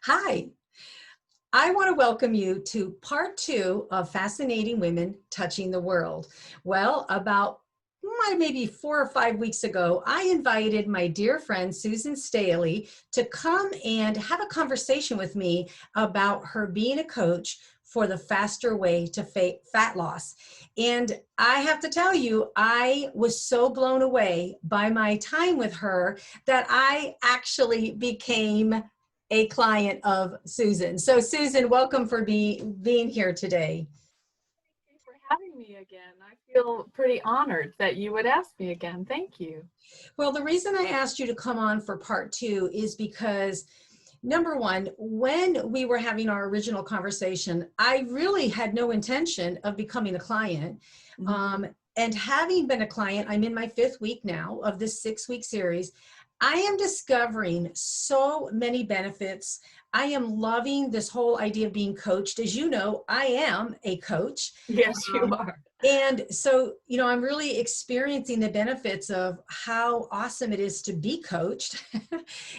Hi, I want to welcome you to part two of Fascinating Women Touching the World. Well, about maybe 4 or 5 weeks ago, I invited my dear friend Susan Staley to come and have a conversation with me about her being a coach for the faster way to fat loss. And I have to tell you, I was so blown away by my time with her that I actually became a client of Susan. So Susan, welcome for being here today. Thank you for having me again. I feel pretty honored that you would ask me again. Thank you. Well, the reason I asked you to come on for part two is because number one, when we were having our original conversation, I really had no intention of becoming a client. Mhm. And having been a client, I'm in my 5th week now of this 6-week series. I am discovering so many benefits. I am loving this whole idea of being coached. As you know, I am a coach. Yes, you Um, are. and so, I'm really experiencing the benefits of how awesome it is to be coached.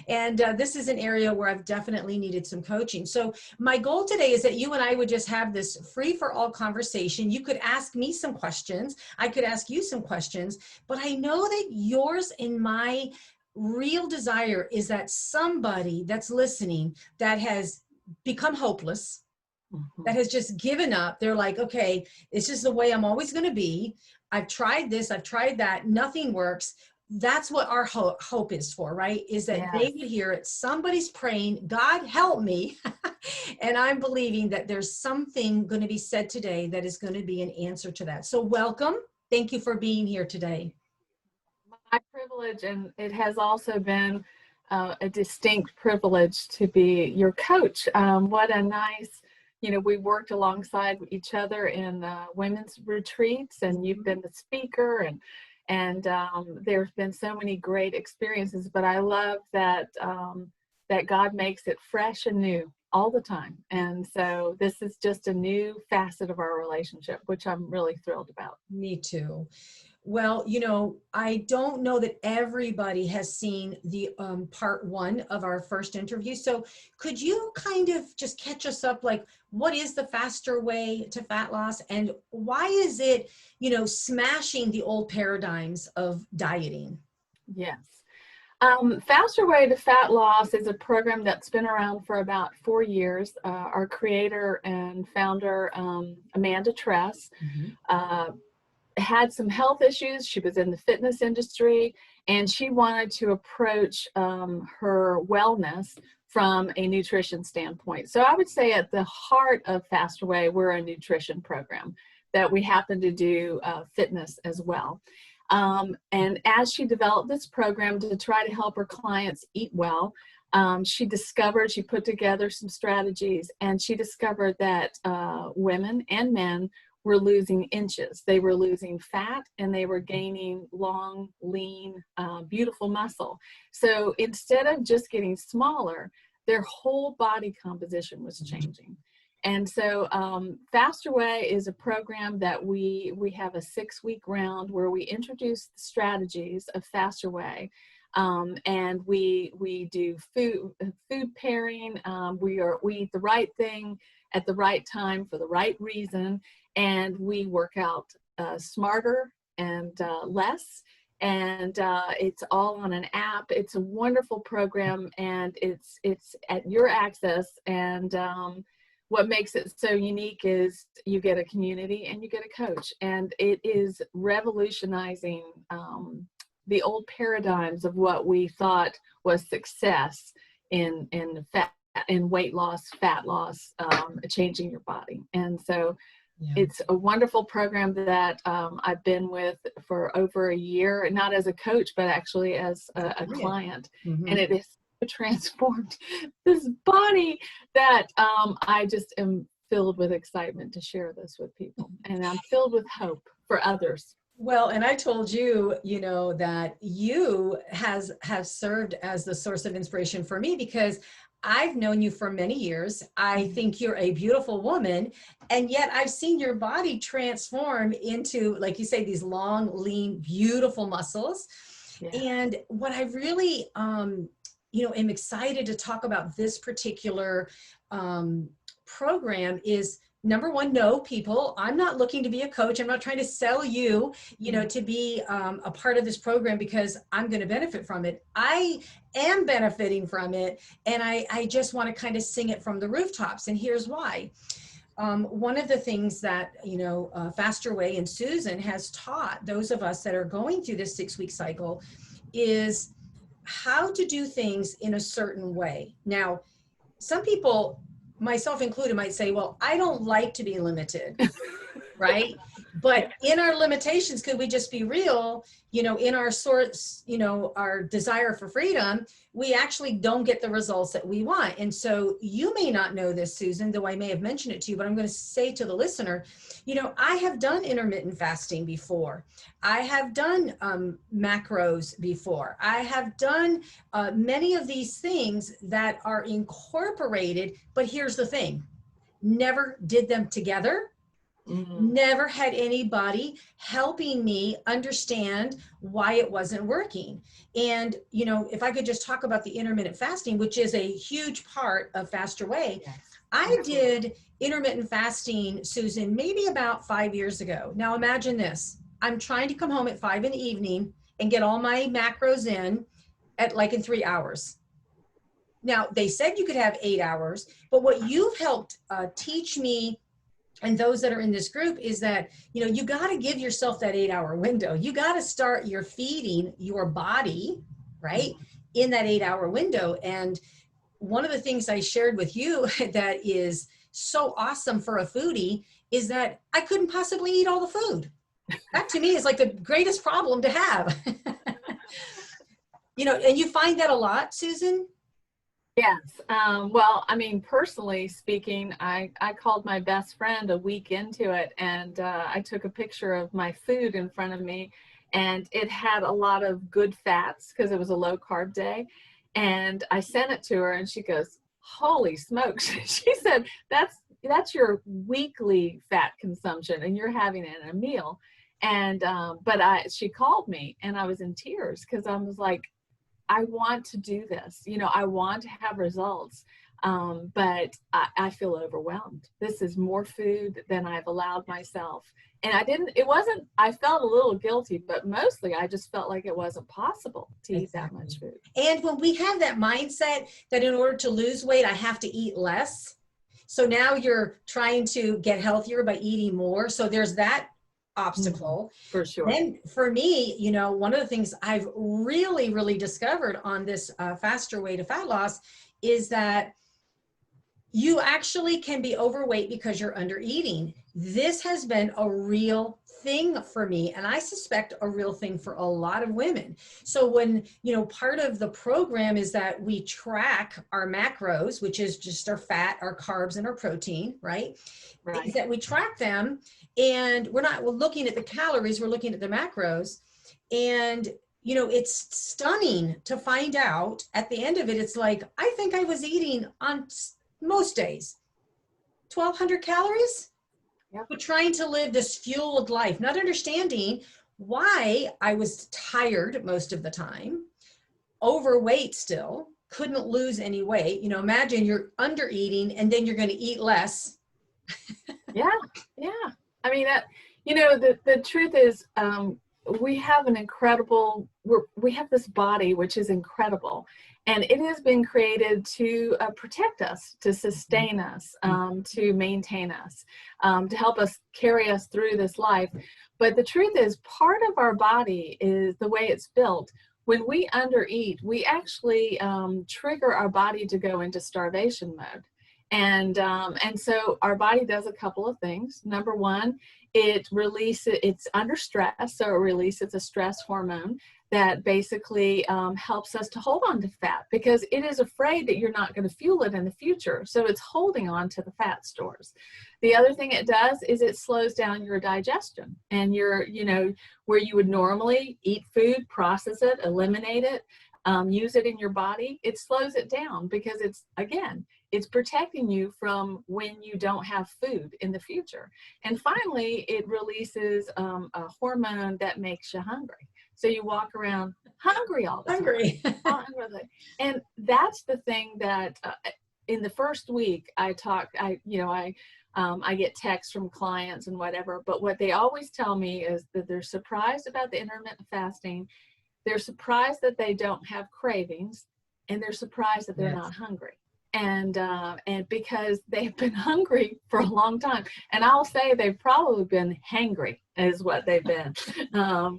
And this is an area where I've definitely needed some coaching. So my goal today is that you and I would just have this free for all conversation. You could ask me some questions. I could ask you some questions, but I know that yours and my real desire is that somebody that's listening that has become hopeless, that Mhm. has just given up. They're like, okay, it's just the way I'm always going to be. I've tried this, I've tried that, nothing works. That's what our hope is for, right? Is that they Yes. would hear it. Somebody's praying, God help me. And I'm believing that there's something going to be said today that is going to be an answer to that. So welcome. Thank you for being here today. My privilege, and it has also been a distinct privilege to be your coach. What a nice, we worked alongside each other in women's retreats, and you've Mhm. been the speaker, and there's been so many great experiences. But I love that God makes it fresh and new all the time, and so this is just a new facet of our relationship, which I'm really thrilled about. Me too. Well, I don't know that everybody has seen the part one of our first interview. So could you kind of just catch us up? Like, what is the faster way to fat loss, and why is it, smashing the old paradigms of dieting? Yes. Faster Way to Fat Loss is a program that's been around for about 4 years. Our creator and founder, Amanda Tress, Mhm. uh, had some health issues. She was in the fitness industry, and she wanted to approach her wellness from a nutrition standpoint. So I would say at the heart of Faster Way, we're a nutrition program that we happen to do fitness as well. And as she developed this program to try to help her clients eat well, she put together some strategies, and she discovered that women and men were losing inches. They were losing fat, and they were gaining long, lean, beautiful muscle. So instead of just getting smaller, their whole body composition was changing. And so Faster Way is a program that we have a 6-week round where we introduce the strategies of Faster Way. And we do food pairing. We eat the right thing at the right time for the right reason, and we work out smarter and less. And it's all on an app. It's a wonderful program, and it's at your access. And what makes it so unique is you get a community and you get a coach, and it is revolutionizing the old paradigms of what we thought was success in fat, in weight loss, fat loss, changing your body. And so Yeah. it's a wonderful program that I've been with for over a year, not as a coach, but actually as a client. And Mhm. it has transformed this body that I just am filled with excitement to share this with people. And I'm filled with hope for others. Well, and I told you, that you have served as the source of inspiration for me because I've known you for many years. I Mhm. think you're a beautiful woman, and yet I've seen your body transform into, like you say, these long, lean, beautiful muscles. Yeah. And what I really am excited to talk about this particular program is, number one, no, people, I'm not looking to be a coach. I'm not trying to sell you, to be a part of this program because I'm going to benefit from it. I am benefiting from it. And I just want to kind of sing it from the rooftops. And here's why. One of the things that, Faster Way and Susan has taught those of us that are going through this 6-week cycle is how to do things in a certain way. Now, some people, myself included, might say, well, I don't like to be limited, right? But in our limitations, could we just be real? In our source, our desire for freedom, we actually don't get the results that we want. And so you may not know this, Susan, though I may have mentioned it to you, but I'm going to say to the listener, I have done intermittent fasting before. I have done macros before. I have done many of these things that are incorporated, but here's the thing, never did them together. Never had anybody helping me understand why it wasn't working. And, if I could just talk about the intermittent fasting, which is a huge part of Faster Way. Yes. I did intermittent fasting, Susan, maybe about 5 years ago. Now imagine this. I'm trying to come home at 5 p.m. and get all my macros in in 3 hours. Now, they said you could have 8 hours, but what you've helped teach me and those that are in this group is that, you got to give yourself that 8-hour window. You got to start your feeding your body, right, in that 8-hour window. And one of the things I shared with you that is so awesome for a foodie is that I couldn't possibly eat all the food. That to me is like the greatest problem to have. And you find that a lot, Susan? Yes. Well, I mean, personally speaking, I called my best friend a week into it, and I took a picture of my food in front of me, and it had a lot of good fats because it was a low carb day. And I sent it to her, and she goes, "Holy smokes." She said, that's your weekly fat consumption, and you're having it in a meal. And she called me, and I was in tears because I was like, I want to do this, I want to have results, but I feel overwhelmed. This is more food than I've allowed myself. And I felt a little guilty, but mostly I just felt like it wasn't possible to eat that much food. And when we have that mindset that in order to lose weight, I have to eat less. So now you're trying to get healthier by eating more. So there's that obstacle. For sure. Then for me, one of the things I've really, really discovered on this Faster Way to Fat Loss is that you actually can be overweight because you're under eating. This has been a real thing for me, and I suspect a real thing for a lot of women. So when, part of the program is that we track our macros, which is just our fat, our carbs, and our protein, right? Is that we track them, and we're looking at the calories, we're looking at the macros. And, it's stunning to find out at the end of it, it's like, I think I was eating on most days 1,200 calories. Yep. But trying to live this fueled life, not understanding why I was tired most of the time, overweight still, couldn't lose any weight. Imagine you're under eating and then you're going to eat less. Yeah. I mean, the truth is, we have we have this body, which is incredible. And it has been created to protect us, to sustain us, to maintain us, to help us carry us through this life. But the truth is, part of our body is the way it's built. When we undereat, we actually trigger our body to go into starvation mode. And so our body does a couple of things. Number one, it's under stress, so it releases a stress hormone that basically helps us to hold on to fat because it is afraid that you're not going to fuel it in the future. So it's holding on to the fat stores. The other thing it does is it slows down your digestion, and where you would normally eat food, process it, eliminate it, use it in your body, it slows it down because it's protecting you from when you don't have food in the future. And finally, it releases a hormone that makes you hungry. So you walk around hungry all the time. Hungry. And that's the thing that in the first week I get texts from clients and whatever, but what they always tell me is that they're surprised about the intermittent fasting. They're surprised that they don't have cravings, and they're surprised that they're Yes. not hungry. And because they've been hungry for a long time, and I'll say they've probably been hangry is what they've been,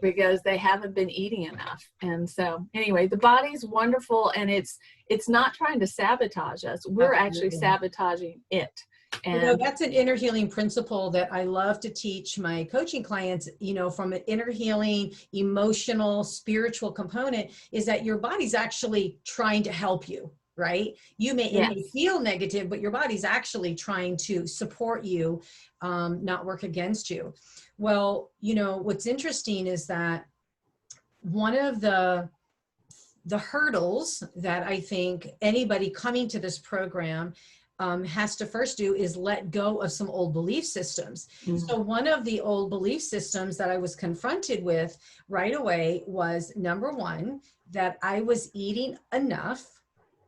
because they haven't been eating enough. And so anyway, the body's wonderful, and it's not trying to sabotage us. We're actually sabotaging it. And that's an inner healing principle that I love to teach my coaching clients, from an inner healing, emotional, spiritual component, is that your body's actually trying to help you, right? It may feel negative, but your body's actually trying to support you, not work against you. Well, what's interesting is that one of the hurdles that I think anybody coming to this program has to first do is let go of some old belief systems. So one of the old belief systems that I was confronted with right away was, number one, that I was eating enough,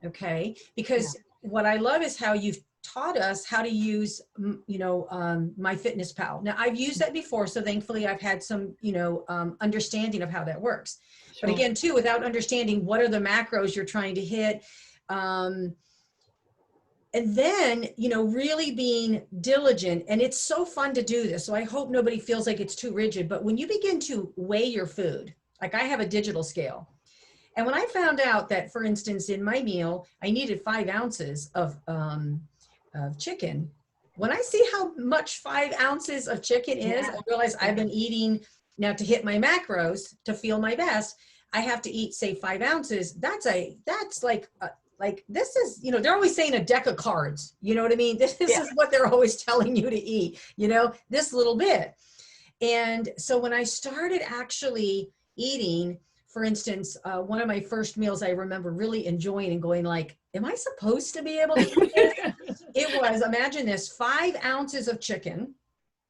okay? Because what I love is how you've taught us how to use, MyFitnessPal. Now, I've used that before, so thankfully I've had some, understanding of how that works. But again, too, without understanding what are the macros you're trying to hit, and then, really being diligent. And it's so fun to do this. So I hope nobody feels like it's too rigid. But when you begin to weigh your food, like I have a digital scale. And when I found out that, for instance, in my meal, I needed 5 ounces of chicken. When I see how much 5 ounces of chicken is, I realize I've been eating now to hit my macros, to feel my best. I have to eat, say, 5 ounces. That's like this is, they're always saying a deck of cards, you know what I mean? This is what they're always telling you to eat, this little bit. And so when I started actually eating, for instance, one of my first meals I remember really enjoying and going like, am I supposed to be able to eat this? It was, imagine this, 5 ounces of chicken.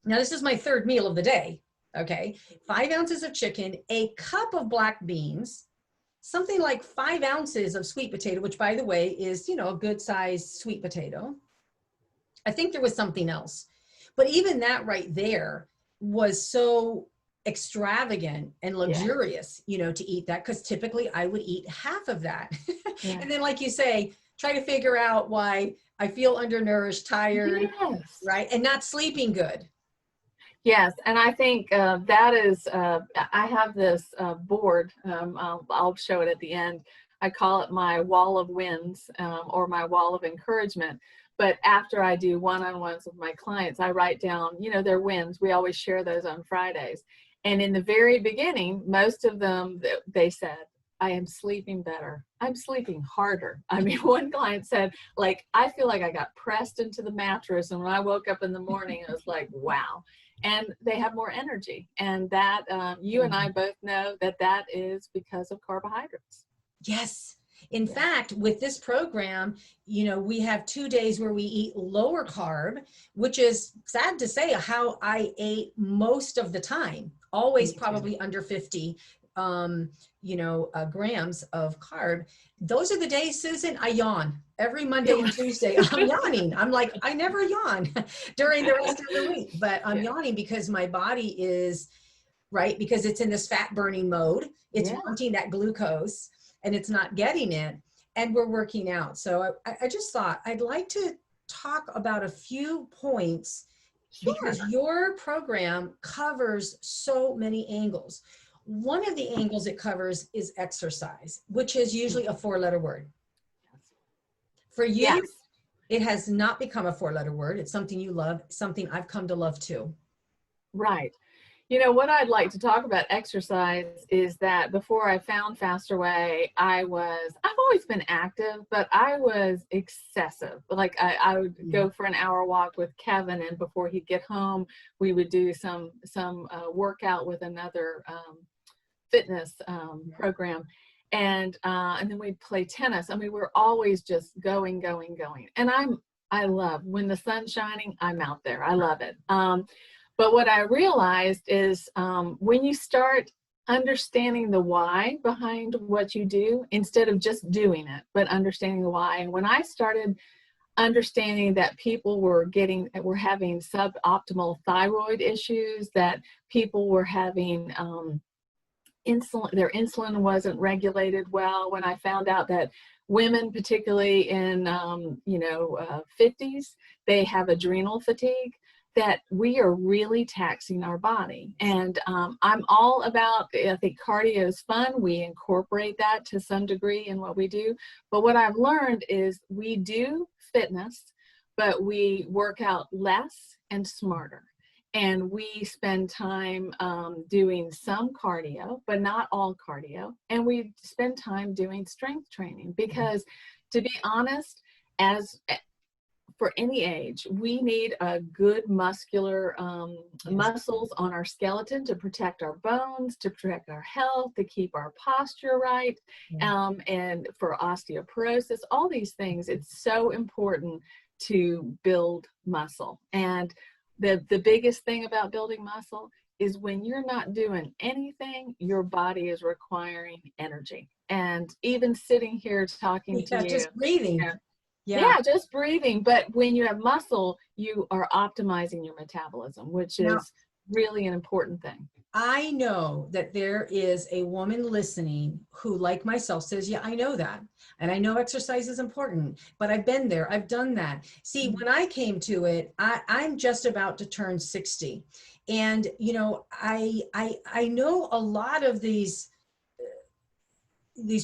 Now this is my third meal of the day, okay? 5 ounces of chicken, a cup of black beans, something like 5 ounces of sweet potato, which by the way is, a good sized sweet potato. I think there was something else, but even that right there was so extravagant and luxurious, to eat that, because typically I would eat half of that. And then, like you say, try to figure out why I feel undernourished, tired, right? And not sleeping good. Yes, and I think that is, I have this board, I'll show it at the end. I call it my wall of wins, or my wall of encouragement. But after I do one-on-ones with my clients, I write down, their wins. We always share those on Fridays. And in the very beginning, most of them, they said, I am sleeping better. I'm sleeping harder. I mean, one client said, like, I feel like I got pressed into the mattress. And when I woke up in the morning, I was like, wow. And they have more energy. And that, you and I both know that is because of carbohydrates. Yes. In fact, with this program, we have 2 days where we eat lower carb, which is sad to say how I ate most of the time, always probably under 50, grams of carb. Those are the days, Susan, I yawn. Every Monday and Tuesday, I'm yawning. I'm like, I never yawn during the rest of the week, but I'm yawning because my body is, right, because it's in this fat burning mode. It's wanting that glucose and it's not getting it, and we're working out. So I just thought I'd like to talk about a few points because your program covers so many angles. One of the angles it covers is exercise, which is usually a 4-letter word. For you, it has not become a 4-letter word. It's something you love, something I've come to love too. Right. What I'd like to talk about exercise is that before I found Faster Way, I've always been active, but I was excessive. Like I would go for an hour walk with Kevin, and before he'd get home, we would do some workout with another fitness program. And then we'd play tennis. I mean, we're always just going. And I love when the sun's shining, I'm out there. I love it. But what I realized is when you start understanding the why behind what you do instead of just doing it, but understanding the why. And when I started understanding that people were having suboptimal thyroid issues, that people were having their insulin wasn't regulated well, when I found out that women, particularly in 50s, they have adrenal fatigue, that we are really taxing our body. And I'm all about, I think cardio is fun. We incorporate that to some degree in what we do. But what I've learned is we do fitness, but we work out less and smarter. And we spend time doing some cardio, but not all cardio. And we spend time doing strength training because, to be honest, as for any age, we need a good muscular muscles on our skeleton to protect our bones, to protect our health, to keep our posture right, and for osteoporosis, all these things. It's so important to build muscle. And the biggest thing about building muscle is when you're not doing anything, your body is requiring energy. And even sitting here talking to you, just breathing. Yeah, just breathing. But when you have muscle, you are optimizing your metabolism, which is really an important thing. I know that there is a woman listening who, like myself, says, yeah, I know that. And I know exercise is important, but I've been there. I've done that. See, when I came to it, I'm just about to turn 60. And, I know a lot of these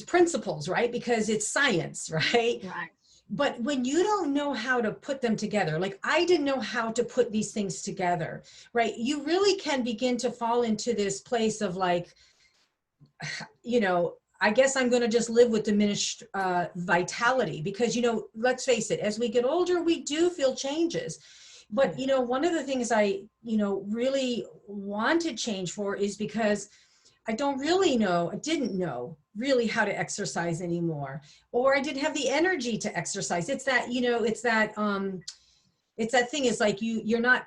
principles, right? Because it's science, right? Right. But when you don't know how to put them together, like I didn't know how to put these things together, right? You really can begin to fall into this place of like, I guess I'm going to just live with diminished vitality because, let's face it, as we get older, we do feel changes. But, one of the things I, really want to change for is because I didn't know really how to exercise anymore, or I didn't have the energy to exercise. It's that, it's that thing is like you're not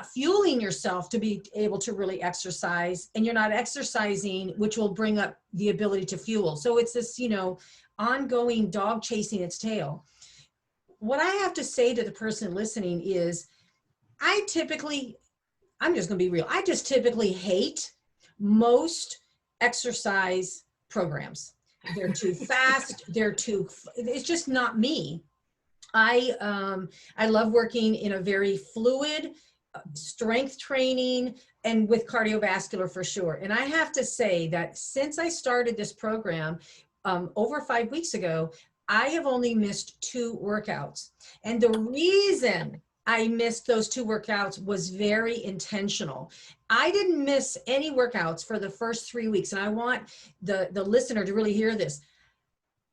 fueling yourself to be able to really exercise, and you're not exercising, which will bring up the ability to fuel. So it's this, ongoing dog chasing its tail. What I have to say to the person listening is I'm just going to be real. I just typically hate most exercise programs. They're too fast. It's just not me. I love working in a very fluid strength training and with cardiovascular for sure. And I have to say that since I started this program over 5 weeks ago, I have only missed 2 workouts. And the reason I missed those 2 workouts was very intentional. I didn't miss any workouts for the first 3 weeks. And I want the listener to really hear this.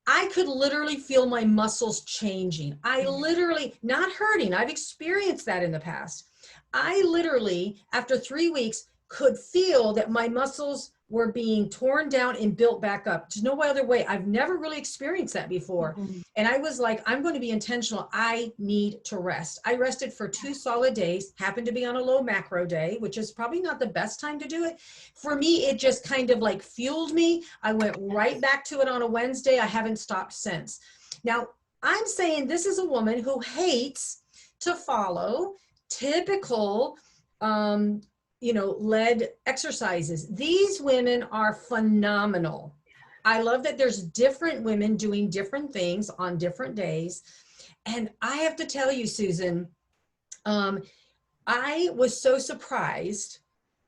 I could literally feel my muscles changing. I literally, not hurting. I've experienced that in the past. I literally, after 3 weeks, could feel that my muscles were being torn down and built back up. There's no other way. I've never really experienced that before. And I was like, I'm going to be intentional. I need to rest. I rested for 2 solid days, happened to be on a low macro day, which is probably not the best time to do it. For me, it just kind of like fueled me. I went right back to it on a Wednesday. I haven't stopped since. Now, I'm saying this is a woman who hates to follow typical led exercises. These women are phenomenal. I love that there's different women doing different things on different days. And I have to tell you, Susan, I was so surprised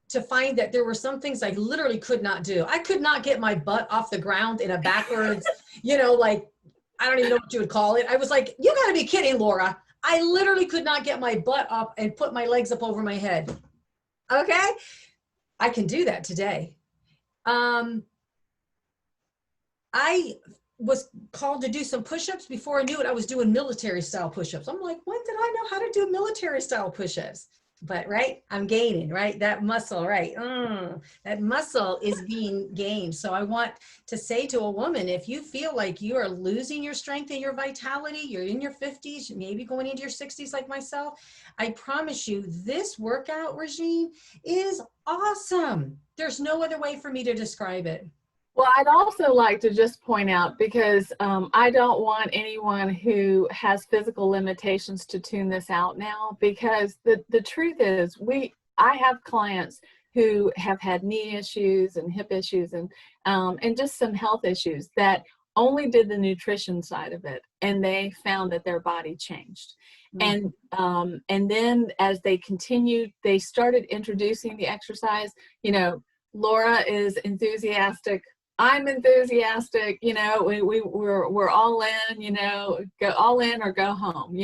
to find that there were some things I literally could not do. I could not get my butt off the ground in a backwards, like, I don't even know what you would call it. I was like, you gotta be kidding, Laura. I literally could not get my butt up and put my legs up over my head. Okay, I can do that today. I was called to do some push-ups. Before I knew it, I was doing military style push-ups. I'm like, when did I know how to do military style push-ups? but right, I'm gaining, right? That muscle, right? That muscle is being gained. So I want to say to a woman, if you feel like you are losing your strength and your vitality, you're in your 50s, maybe going into your 60s like myself, I promise you this workout regime is awesome. There's no other way for me to describe it. Well, I'd also like to just point out, because I don't want anyone who has physical limitations to tune this out now, because the truth is I have clients who have had knee issues and hip issues and just some health issues that only did the nutrition side of it, and they found that their body changed. Mm. And then as they continued, they started introducing the exercise. Laura is enthusiastic, I'm enthusiastic, we're all in, go all in or go home,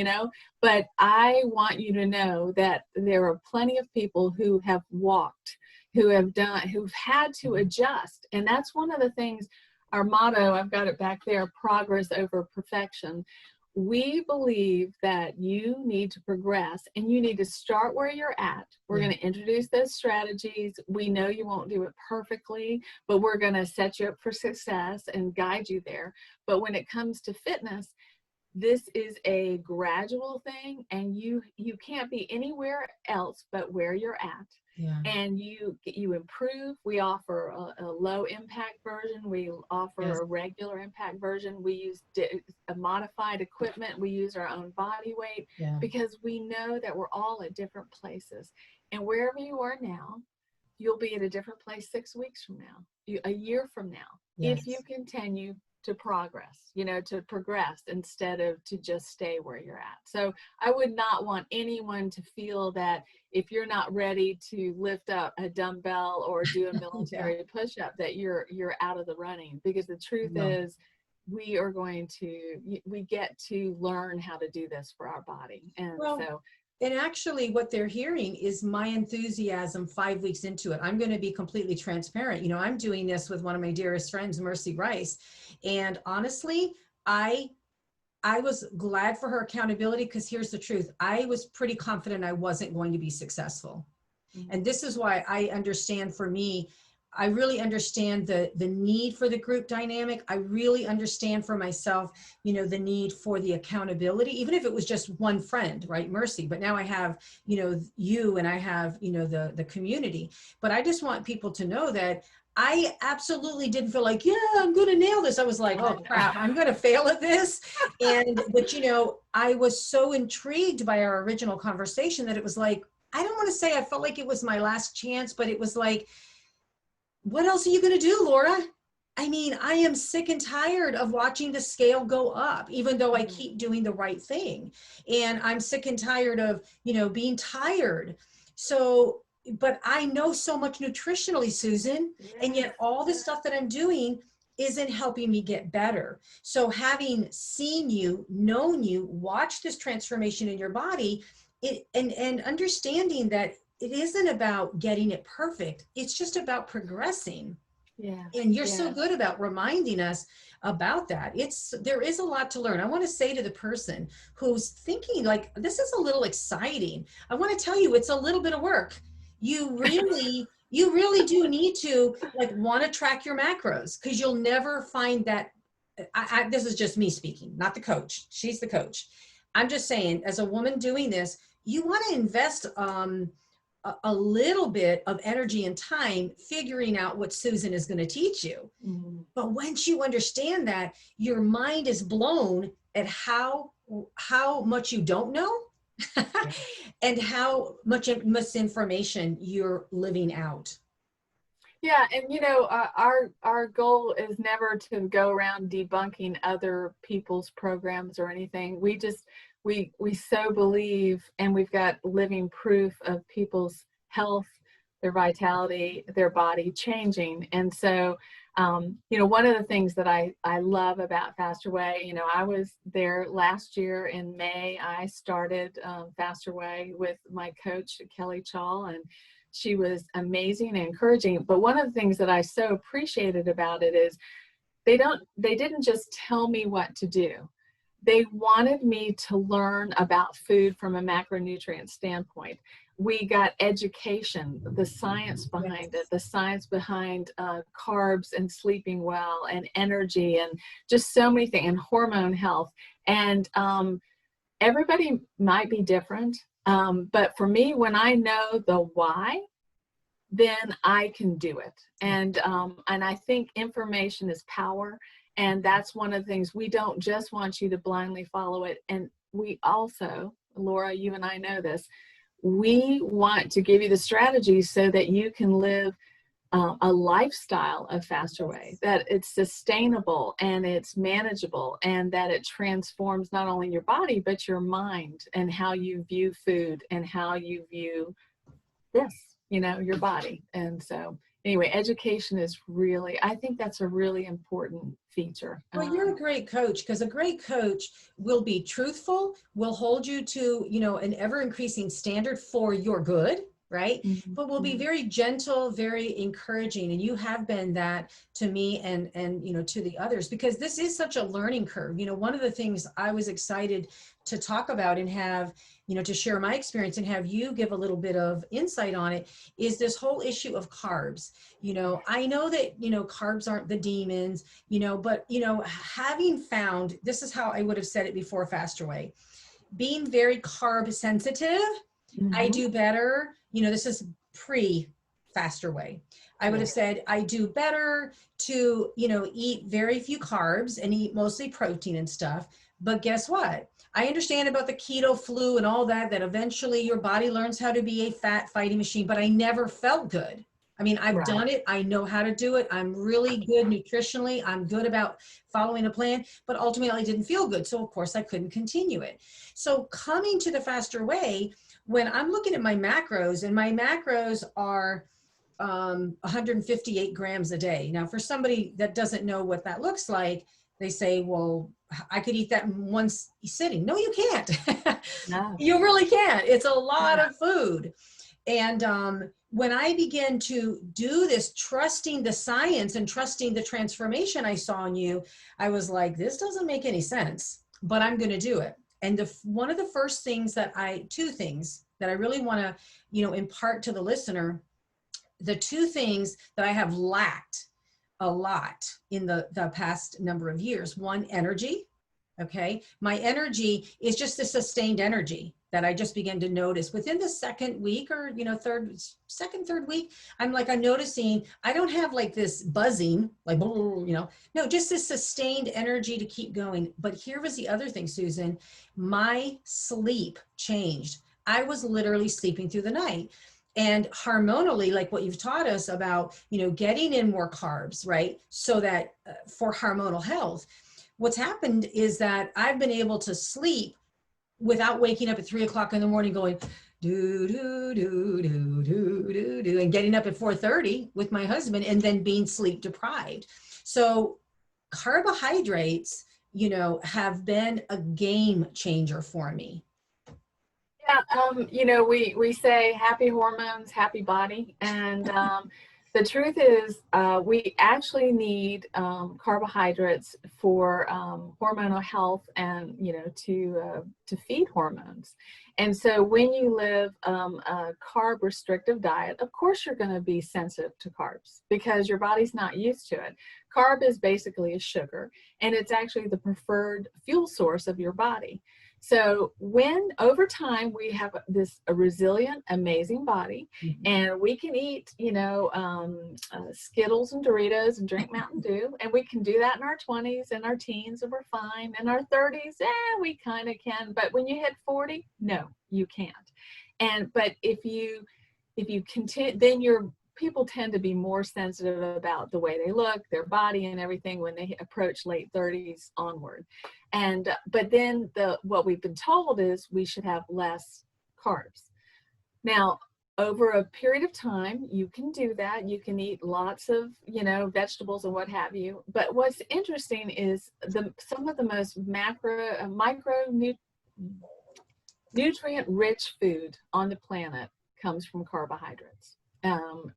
but I want you to know that there are plenty of people who have walked, who've had to adjust. And that's one of the things, our motto, I've got it back there, progress over perfection. We believe that you need to progress and you need to start where you're at. We're going to introduce those strategies. We know you won't do it perfectly, but we're going to set you up for success and guide you there. But when it comes to fitness, this is a gradual thing, and you can't be anywhere else but where you're at. Yeah. And you improve. We offer a low impact version. We offer a regular impact version. We use a modified equipment. We use our own body weight, because we know that we're all at different places. And wherever you are now, you'll be at a different place 6 weeks from now, a year from now, if you continue to progress, to progress instead of to just stay where you're at. So I would not want anyone to feel that if you're not ready to lift up a dumbbell or do a military push-up, that you're out of the running, because the truth is we get to learn how to do this for our body. And actually what they're hearing is my enthusiasm 5 weeks into it. I'm going to be completely transparent. I'm doing this with one of my dearest friends, Mercy Rice. And honestly, I was glad for her accountability, because here's the truth. I was pretty confident I wasn't going to be successful. Mm-hmm. And this is why I understand, for me, I really understand the need for the group dynamic. I really understand for myself, the need for the accountability, even if it was just one friend, right? Mercy. But now I have, you, and I have, the community. But I just want people to know that I absolutely didn't feel like, I'm going to nail this. I was like, oh crap, I'm going to fail at this. But I was so intrigued by our original conversation that it was like, I don't want to say I felt like it was my last chance, but it was like, what else are you going to do, Laura? I mean, I am sick and tired of watching the scale go up, even though I keep doing the right thing. And I'm sick and tired of, being tired. So, but I know so much nutritionally, Susan, and yet all the stuff that I'm doing isn't helping me get better. So having seen you, known you, watched this transformation in your body, and understanding that it isn't about getting it perfect. It's just about progressing. Yeah. And you're so good about reminding us about that. There is a lot to learn. I want to say to the person who's thinking like, this is a little exciting, I want to tell you, it's a little bit of work. You really do need to want to track your macros, because you'll never find that. This is just me speaking, not the coach. She's the coach. I'm just saying, as a woman doing this, you want to invest a little bit of energy and time figuring out what Susan is going to teach you. Mm-hmm. But once you understand that, your mind is blown at how much you don't know and how much misinformation you're living out. Yeah, and our goal is never to go around debunking other people's programs or anything. We so believe, and we've got living proof of people's health, their vitality, their body changing. And so, one of the things that I love about Faster Way, I was there last year in May. I started Faster Way with my coach, Kelly Chall, and she was amazing and encouraging. But one of the things that I so appreciated about it is they didn't just tell me what to do. they wanted me to learn about food from a macronutrient standpoint. We got education, the science behind it, the science behind carbs and sleeping well and energy and just so many things, and hormone health. And everybody might be different, but for me, when I know the why, then I can do it. And I think information is power. And that's one of the things. We don't just want you to blindly follow it. And we also, Laura, you and I know this, we want to give you the strategies so that you can live a lifestyle of Faster Way, that it's sustainable and it's manageable, and that it transforms not only your body, but your mind and how you view food and how you view this, you know, your body. And so anyway, education is really, I think that's a really important feature. Well, you're a great coach, because a great coach will be truthful, will hold you to, you know, an ever increasing standard for your good, right? Mm-hmm. But will be very gentle, very encouraging. And you have been that to me and, you know, to the others, because this is such a learning curve. You know, one of the things I was excited to talk about and have, you know, to share my experience and have you give a little bit of insight on it, is this whole issue of carbs. You know, I know that, you know, carbs aren't the demons, you know, but, you know, having found, this is how I would have said it before Faster Way, being very carb sensitive, I do better, you know, this is pre Faster Way. I would have said, I do better to, you know, eat very few carbs and eat mostly protein and stuff. But guess what? I understand about the keto flu and all that, that eventually your body learns how to be a fat fighting machine, but I never felt good. I mean, I've done it. I know how to do it. I'm really good nutritionally. I'm good about following a plan, but ultimately I didn't feel good. So of course I couldn't continue it. So coming to the Faster Way, when I'm looking at my macros, and my macros are 158 grams a day. Now, for somebody that doesn't know what that looks like, they say, well, I could eat that in one sitting. No, you can't. No. You really can't. It's a lot of food. And when I began to do this, trusting the science and trusting the transformation I saw in you, I was like, this doesn't make any sense, but I'm going to do it. And one of the first things two things that I really want to, you know, impart to the listener, the two things that I have lacked a lot in the past number of years. One, energy. Okay. My energy is just a sustained energy that I just began to notice within the second week, or, you know, third week. I'm noticing I don't have like this buzzing, like, you know, no, just this sustained energy to keep going. But here was the other thing, Susan, my sleep changed. I was literally sleeping through the night. And hormonally, like what you've taught us about, you know, getting in more carbs, right? So that for hormonal health, what's happened is that I've been able to sleep without waking up at 3 o'clock in the morning going, do, do, do, do, do, do, do, and getting up at 4:30 with my husband and then being sleep deprived. So carbohydrates, you know, have been a game changer for me. Yeah, you know, we say happy hormones, happy body, and the truth is, we actually need carbohydrates for hormonal health, and you know, to feed hormones. And so, when you live a carb restrictive diet, of course you're going to be sensitive to carbs because your body's not used to it. Carb is basically a sugar, and it's actually the preferred fuel source of your body. So when over time we have a resilient, amazing body, and we can eat, you know, Skittles and Doritos and drink Mountain Dew, and we can do that in our 20s and our teens, and we're fine. In our 30s, we kind of can, but when you hit 40, no, you can't. But if you continue, then people tend to be more sensitive about the way they look, their body and everything when they approach late 30s onward. But then what we've been told is we should have less carbs. Now, over a period of time, you can do that. You can eat lots of, you know, vegetables and what have you. But what's interesting is some of the most nutrient-rich food on the planet comes from carbohydrates.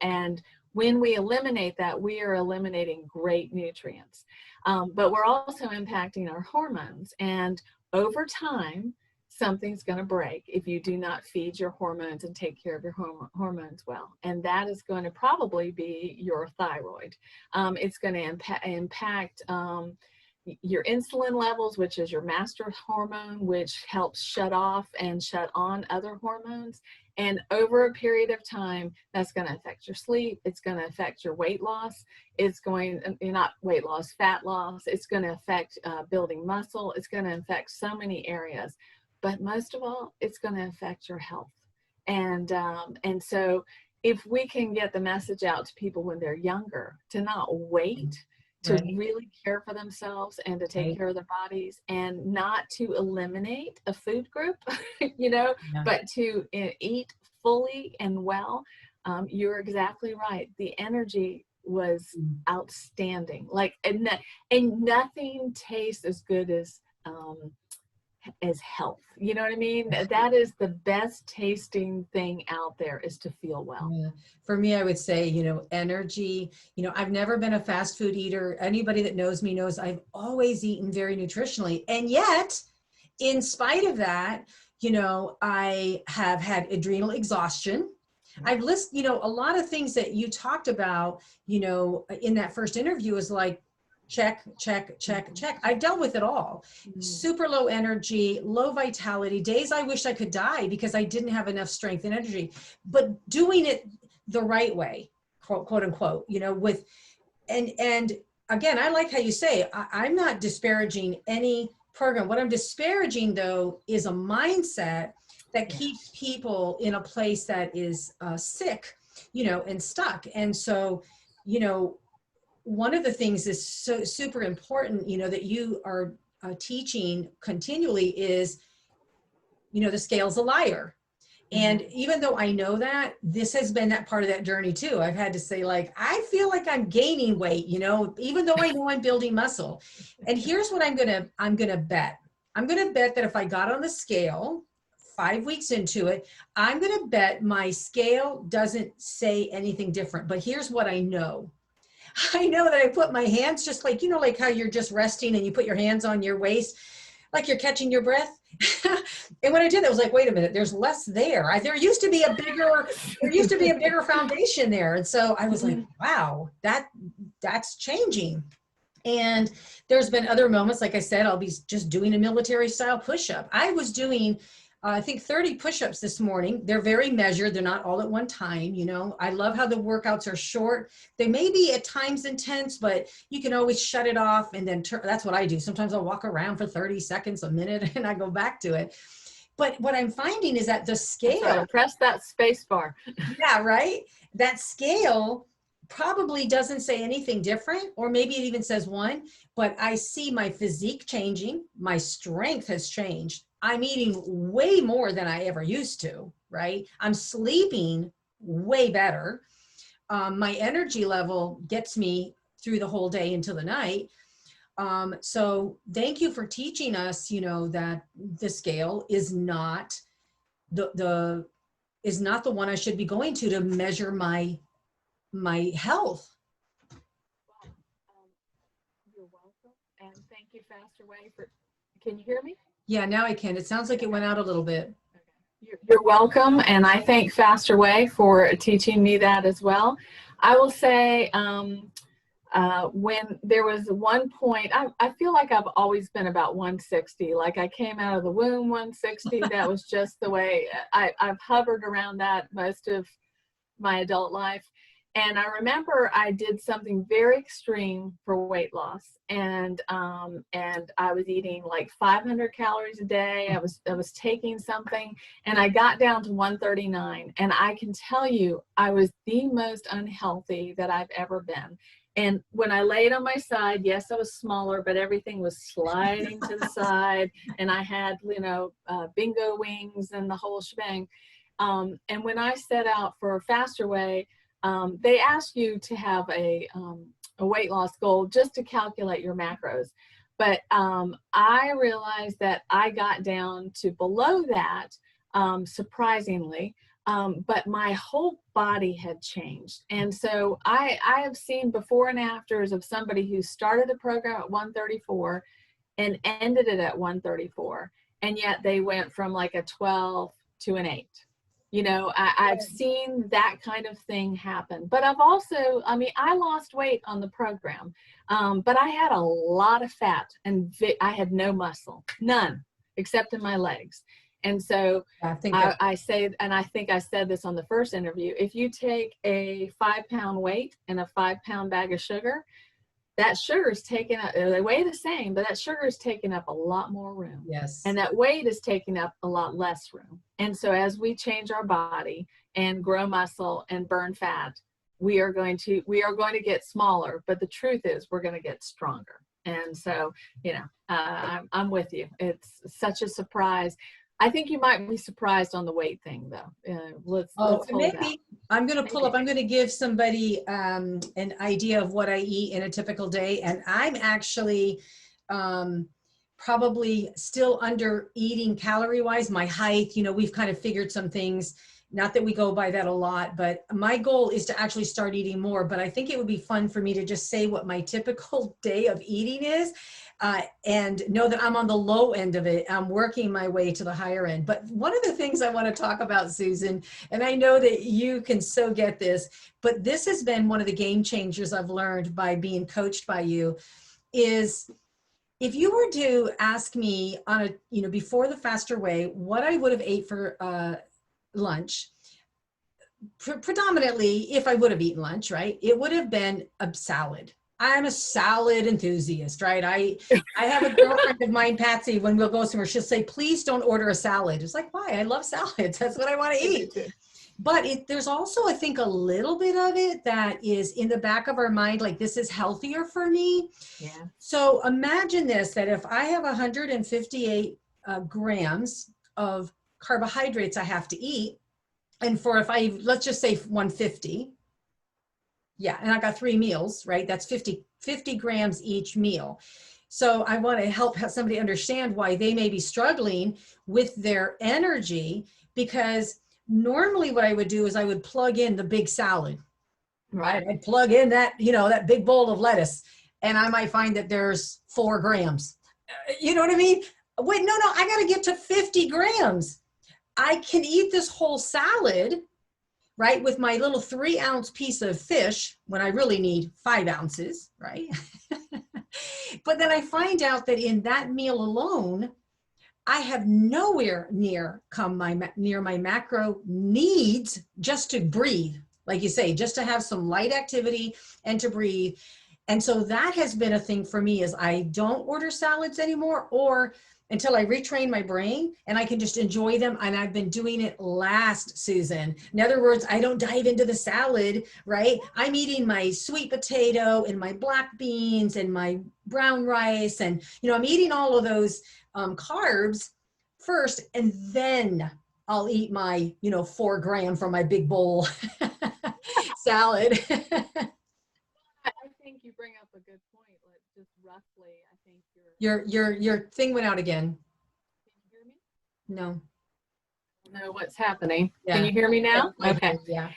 And when we eliminate that, we are eliminating great nutrients. But we're also impacting our hormones. And over time, something's going to break if you do not feed your hormones and take care of your hormones well. And that is going to probably be your thyroid. It's going to impact your insulin levels, which is your master hormone, which helps shut off and shut on other hormones. And over a period of time, that's going to affect your sleep. It's going to affect your weight loss. It's going, not weight loss, fat loss. It's going to affect building muscle. It's going to affect so many areas. But most of all, it's going to affect your health. And so if we can get the message out to people when they're younger, to not wait, to really care for themselves and to take care of their bodies, and not to eliminate a food group, but to eat fully and well. You're exactly right. The energy was outstanding. Like, and nothing tastes as good as health. You know what I mean? That is the best tasting thing out there, is to feel well. Yeah. For me, I would say, energy. I've never been a fast food eater. Anybody that knows me knows I've always eaten very nutritionally. And yet, in spite of that, I have had adrenal exhaustion. I've listed, a lot of things that you talked about, in that first interview is like, check, check, check, check. I've dealt with it all. Super low energy, low vitality, days I wish I could die because I didn't have enough strength and energy, but doing it the right way, quote unquote, with, and again, I like how you say, I'm not disparaging any program. What I'm disparaging though is a mindset that keeps people in a place that is sick, and stuck. And so, one of the things is so super important, that you are teaching continually is, the scale's a liar. And even though I know that, this has been that part of that journey too. I've had to say, like, I feel like I'm gaining weight, even though I know I'm building muscle. And here's what I'm going to bet. I'm going to bet that if I got on the scale 5 weeks into it, I'm going to bet my scale doesn't say anything different. But here's what I know. I know that I put my hands just like, like how you're just resting and you put your hands on your waist, like you're catching your breath. And when I did that, I was like, wait a minute, there's less there. There used to be a bigger foundation there. And so I was like, wow, that's changing. And there's been other moments, like I said, I'll be just doing a military style push-up. I was doing I think 30 push-ups this morning. They're very measured. They're not all at one time. I love how the workouts are short. They may be at times intense, but you can always shut it off and then that's what I do. Sometimes I'll walk around for 30 seconds, a minute, and I go back to it. But what I'm finding is that the scale, press that space bar. Yeah, right. That scale probably doesn't say anything different, or maybe it even says 1, but I see my physique changing. My strength has changed. I'm eating way more than I ever used to, right? I'm sleeping way better. My energy level gets me through the whole day into the night. So thank you for teaching us, that the scale is not the one I should be going to measure my health. You're welcome. And thank you, Faster Way, can you hear me? Yeah, now I can. It sounds like it went out a little bit. You're welcome, and I thank Faster Way for teaching me that as well. I will say, when there was one point, I feel like I've always been about 160. Like I came out of the womb 160. That was just the way I've hovered around that most of my adult life. And I remember I did something very extreme for weight loss, and I was eating like 500 calories a day. I was taking something, and I got down to 139. And I can tell you, I was the most unhealthy that I've ever been. And when I laid on my side, yes, I was smaller, but everything was sliding to the side, and I had bingo wings and the whole shebang. And when I set out for a Faster Way, they ask you to have a weight loss goal just to calculate your macros. But I realized that I got down to below that, surprisingly, but my whole body had changed. And so I have seen before and afters of somebody who started the program at 134 and ended it at 134. And yet they went from like a 12 to an 8. You know, I've seen that kind of thing happen. But I've also, I mean, I lost weight on the program, but I had a lot of fat and I had no muscle, none, except in my legs. And so I say, and I think I said this on the first interview, if you take a 5-pound weight and a 5-pound bag of sugar, that sugar is taking up, they weigh the same, but that sugar is taking up a lot more room. Yes. And that weight is taking up a lot less room. And so as we change our body and grow muscle and burn fat, we are going to get smaller, but the truth is we're going to get stronger. And so, you know, I'm with you. It's such a surprise. I think you might be surprised on the weight thing, though. Let's maybe I'm going to pull up. I'm going to give somebody an idea of what I eat in a typical day, and I'm actually probably still under eating calorie-wise. My height, you know, we've kind of figured some things. Not that we go by that a lot, but my goal is to actually start eating more. But I think it would be fun for me to just say what my typical day of eating is. And know that I'm on the low end of it. I'm working my way to the higher end. But one of the things I want to talk about, Susan, and I know that you can so get this, but this has been one of the game changers I've learned by being coached by you, is if you were to ask me on a, you know, before the faster way, what I would have ate for lunch, predominantly, if I would have eaten lunch, right, it would have been a salad. I'm a salad enthusiast, right? I have a girlfriend of mine, Patsy, when we'll go somewhere, she'll say, please don't order a salad. It's like, why? I love salads. That's what I want to eat. But there's also, I think, a little bit of it that is in the back of our mind, like this is healthier for me. Yeah. So imagine this, that if I have 158 grams of carbohydrates I have to eat, and let's just say 150, yeah, and I got 3 meals, right? That's 50 grams each meal. So I want to help somebody understand why they may be struggling with their energy, because normally what I would do is I would plug in the big salad, right? I'd plug in that, you know, that big bowl of lettuce, and I might find that there's 4 grams. You know what I mean? Wait, no, I got to get to 50 grams. I can eat this whole salad, right, with my little 3-ounce piece of fish when I really need 5 ounces, right? But then I find out that in that meal alone, I have nowhere near my macro needs just to breathe, like you say, just to have some light activity and to breathe. And so that has been a thing for me, is I don't order salads anymore, or until I retrain my brain and I can just enjoy them. And I've been doing it last, Susan. In other words, I don't dive into the salad, right? I'm eating my sweet potato and my black beans and my brown rice. And, you know, I'm eating all of those carbs first, and then I'll eat my, you know, 4 gram from my big bowl salad. I think you bring up a good point. Like, just roughly, I think your thing went out again. Can you hear me? No. I don't know what's happening. Yeah. Can you hear me now? Okay. Yeah.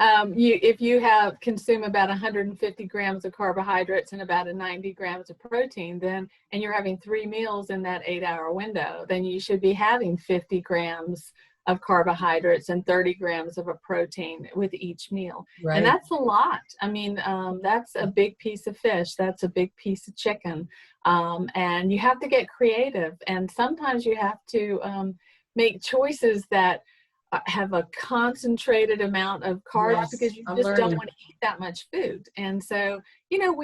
If you consume about 150 grams of carbohydrates and about 90 grams of protein, and you're having 3 meals in that 8-hour window, then you should be having 50 grams of carbohydrates and 30 grams of a protein with each meal. Right. And that's a lot. I mean, that's a big piece of fish. That's a big piece of chicken. And you have to get creative. And sometimes you have to make choices that have a concentrated amount of carbs, yes, because you just don't want to eat that much food. And so, you know,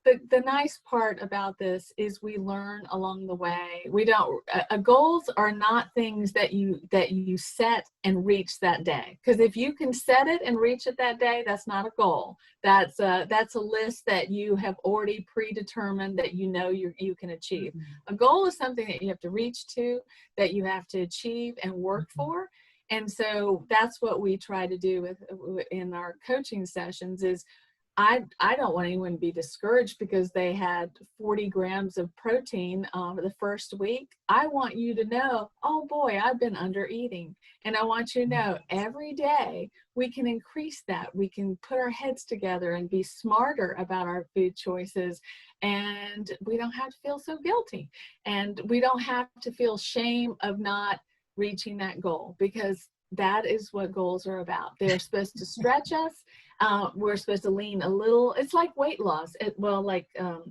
the nice part about this is we learn along the way. We don't, goals are not things that you set and reach that day. Because if you can set it and reach it that day, that's not a goal. That's a list that you have already predetermined that you know you can achieve. Mm-hmm. A goal is something that you have to reach to, that you have to achieve and work mm-hmm. for. And so that's what we try to do in our coaching sessions is, I don't want anyone to be discouraged because they had 40 grams of protein the first week. I want you to know, oh boy, I've been under eating. And I want you to know every day we can increase that. We can put our heads together and be smarter about our food choices. And we don't have to feel so guilty. And we don't have to feel shame of not reaching that goal, because that is what goals are about. They're supposed to stretch us. We're supposed to lean a little. It's like weight loss. Like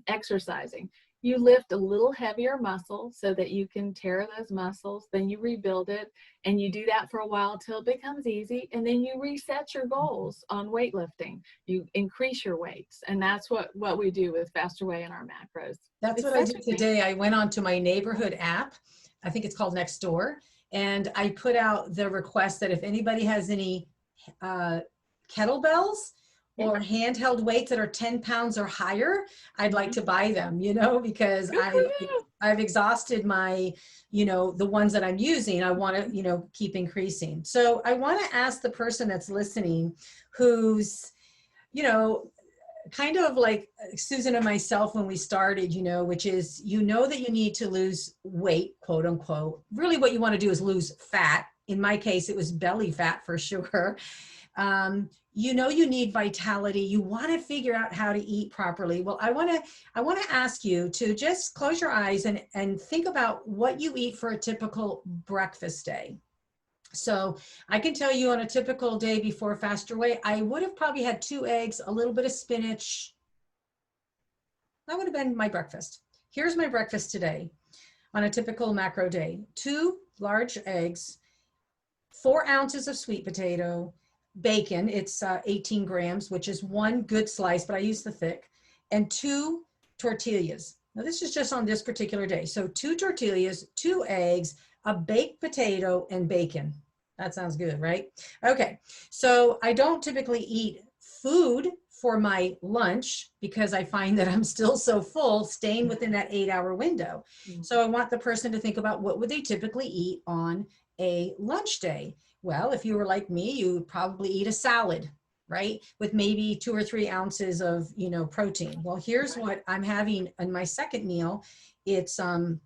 exercising. You lift a little heavier muscle so that you can tear those muscles. Then you rebuild it, and you do that for a while till it becomes easy. And then you reset your goals on weightlifting. You increase your weights, and that's what we do with Faster Way and our macros. That's what I did today. I went onto my neighborhood app. I think it's called Next Door. And I put out the request that if anybody has any kettlebells or handheld weights that are 10 pounds or higher, I'd like to buy them, because I've exhausted my, the ones that I'm using. I want to, keep increasing. So I want to ask the person that's listening who's, kind of like Susan and myself when we started, which is, that you need to lose weight, quote unquote. Really what you want to do is lose fat. In my case, it was belly fat for sure. You need vitality. You want to figure out how to eat properly. Well, I want to ask you to just close your eyes and think about what you eat for a typical breakfast day. So I can tell you on a typical day before Faster Way, I would have probably had 2 eggs, a little bit of spinach. That would have been my breakfast. Here's my breakfast today on a typical macro day. 2 large eggs, 4 ounces of sweet potato, bacon, it's 18 grams, which is 1 good slice, but I use the thick, and 2 tortillas. Now this is just on this particular day. So 2 tortillas, 2 eggs, a baked potato, and bacon. That sounds good, right? Okay, so I don't typically eat food for my lunch because I find that I'm still so full staying within that 8-hour window. So I want the person to think about what would they typically eat on a lunch day. Well, if you were like me, you would probably eat a salad, right? With maybe 2 or 3 ounces of, protein. Well, here's what I'm having in my second meal. It's a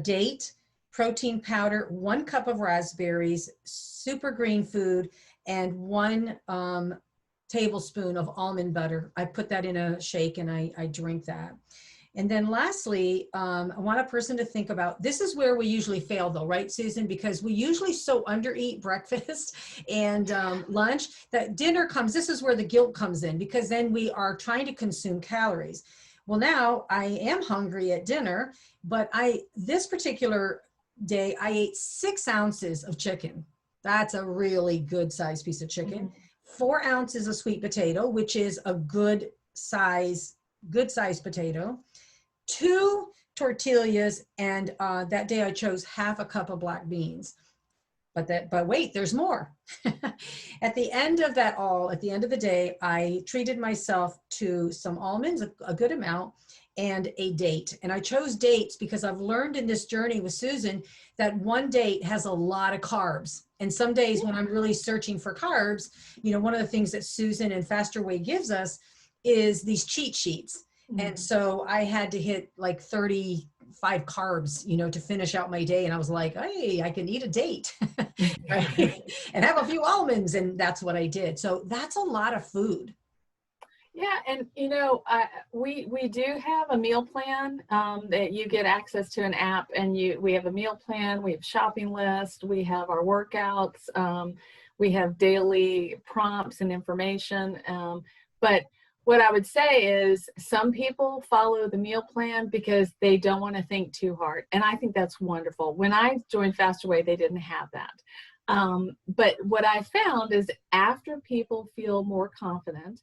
date, protein powder, 1 cup of raspberries, super green food, and 1 tablespoon of almond butter. I put that in a shake and I drink that. And then lastly, I want a person to think about, this is where we usually fail though, right, Susan? Because we usually so undereat breakfast and lunch that dinner comes, this is where the guilt comes in, because then we are trying to consume calories. Well, now I am hungry at dinner, but this particular day, I ate 6 ounces of chicken. That's a really good sized piece of chicken. 4 ounces of sweet potato, which is a good size potato. 2 tortillas, and that day I chose half a cup of black beans. But wait, there's more. At the end of the day, I treated myself to some almonds, a good amount, and a date. And I chose dates because I've learned in this journey with Susan that 1 date has a lot of carbs. And some days when I'm really searching for carbs, one of the things that Susan and Faster Way gives is these cheat sheets. And so I had to hit like 35 carbs, to finish out my day. And I was like, hey, I can eat a date right? And have a few almonds. And that's what I did. So that's a lot of food. Yeah, and we do have a meal plan that you get access to an app, and we have a meal plan, we have shopping list, we have our workouts, we have daily prompts and information. But what I would say is some people follow the meal plan because they don't want to think too hard, and I think that's wonderful. When I joined Faster Way, they didn't have that. But what I found is after people feel more confident,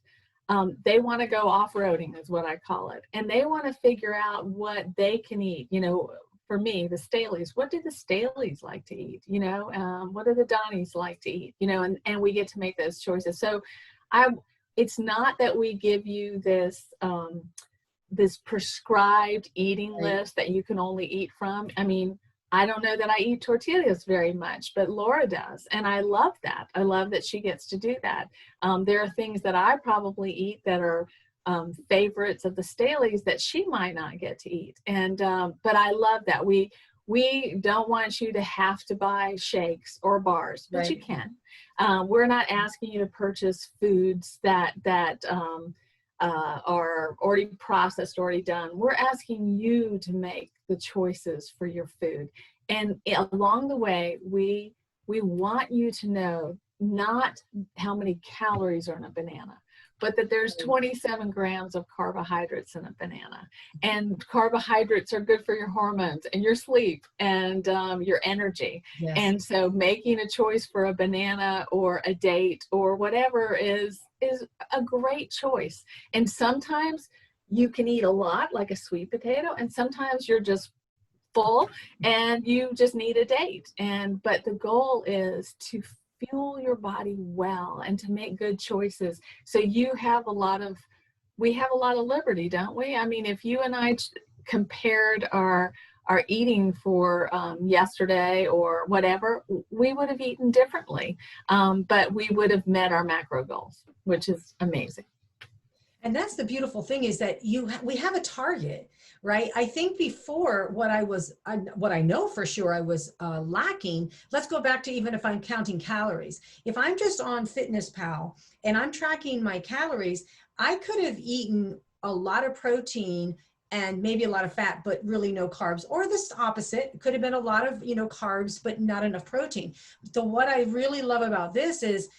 they want to go off-roading is what I call it. And they want to figure out what they can eat. For me, the Staleys, what do the Staleys like to eat? What do the Dahnes like to eat? And we get to make those choices. So it's not that we give you this, this prescribed eating list that you can only eat from. I mean, I don't know that I eat tortillas very much, but Laura does. And I love that. I love that she gets to do that. There are things that I probably eat that are favorites of the Staleys that she might not get to eat. And, but I love that. We don't want you to have to buy shakes or bars, but you can. We're not asking you to purchase foods that are already processed, already done. We're asking you to make the choices for your food. And along the way, we want you to know not how many calories are in a banana, but that there's 27 grams of carbohydrates in a banana. And carbohydrates are good for your hormones and your sleep and your energy. Yes. And so making a choice for a banana or a date or whatever is a great choice. And sometimes you can eat a lot, like a sweet potato, and sometimes you're just full and you just need a date. But the goal is to fuel your body well and to make good choices. So we have a lot of liberty, don't we? I mean, if you and I compared our eating for yesterday or whatever, we would have eaten differently, but we would have met our macro goals, which is amazing. And that's the beautiful thing, is that we have a target, right? I think before, what I know for sure I was lacking, let's go back to, even if I'm counting calories. If I'm just on Fitness Pal and I'm tracking my calories, I could have eaten a lot of protein and maybe a lot of fat, but really no carbs. Or this opposite, it could have been a lot of, carbs, but not enough protein. So what I really love about this is,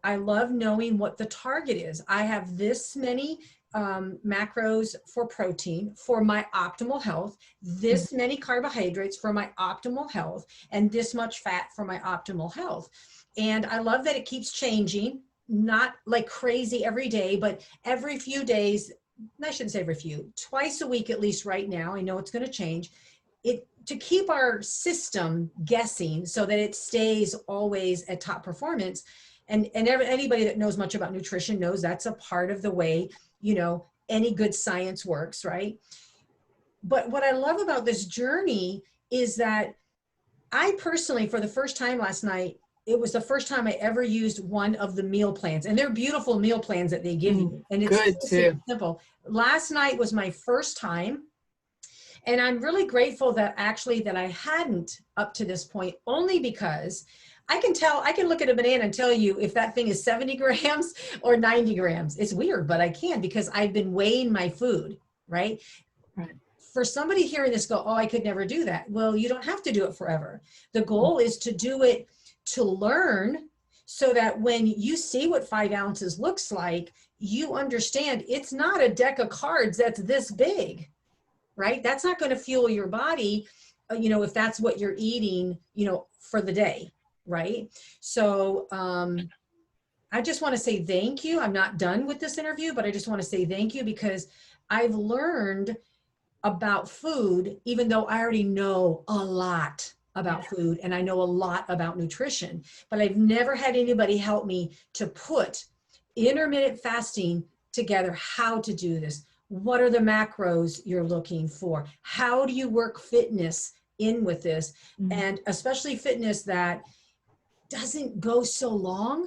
I love knowing what the target is. I have this many macros for protein for my optimal health, this many carbohydrates for my optimal health, and this much fat for my optimal health. And I love that it keeps changing, not like crazy every day, but every few days. I shouldn't say every few, twice a week at least right now. I know it's going to change. To keep our system guessing so that it stays always at top performance. And anybody that knows much about nutrition knows that's a part of the way, any good science works, right? But what I love about this journey is that I personally, for the first time last night, it was the first time I ever used one of the meal plans, and they're beautiful meal plans that they give you. And it's good too. Simple. Last night was my first time. And I'm really grateful that I hadn't up to this point, only because I can look at a banana and tell you if that thing is 70 grams or 90 grams. It's weird, but I can, because I've been weighing my food, right? Right. For somebody hearing this go, oh, I could never do that. Well, you don't have to do it forever. The goal is to do it to learn, so that when you see what 5 ounces looks like, you understand it's not a deck of cards that's this big, right? That's not going to fuel your body, if that's what you're eating, for the day. Right. So I just want to say thank you. I'm not done with this interview, but I just want to say thank you, because I've learned about food, even though I already know a lot about food and I know a lot about nutrition, but I've never had anybody help me to put intermittent fasting together, how to do this. What are the macros you're looking for? How do you work fitness in with this? And especially fitness that doesn't go so long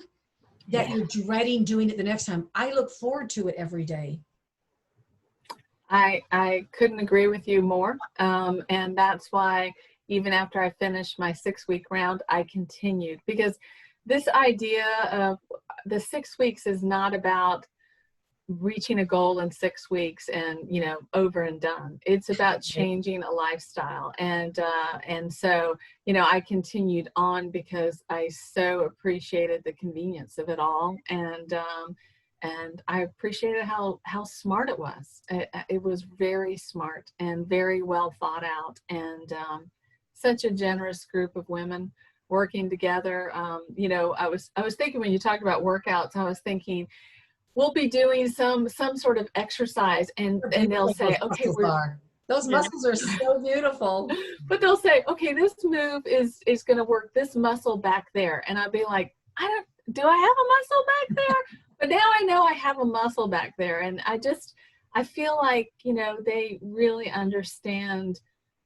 that you're dreading doing it the next time. I look forward to it every day. I couldn't agree with you more. And that's why even after I finished my 6-week round, I continued, because this idea of the 6 weeks is not about reaching a goal in 6 weeks and, over and done. It's about changing a lifestyle. And so, I continued on because I so appreciated the convenience of it all. And I appreciated how smart it was. It was very smart and very well thought out, and such a generous group of women working together. I was thinking, when you talked about workouts, I was thinking, we'll be doing some sort of exercise, and they'll say, okay, those muscles are so beautiful. But they'll say, okay, this move is going to work this muscle back there. And I'd be like, do I have a muscle back there? But now I know I have a muscle back there. And I feel like, they really understand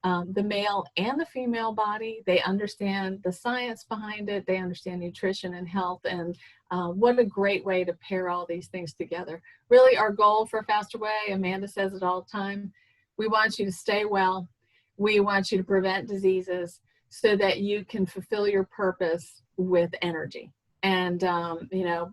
the male and the female body. They understand the science behind it. They understand nutrition and health, and what a great way to pair all these things together. Really, our goal for Faster Way, Amanda says it all the time, we want you to stay well. We want you to prevent diseases so that you can fulfill your purpose with energy. And, you know,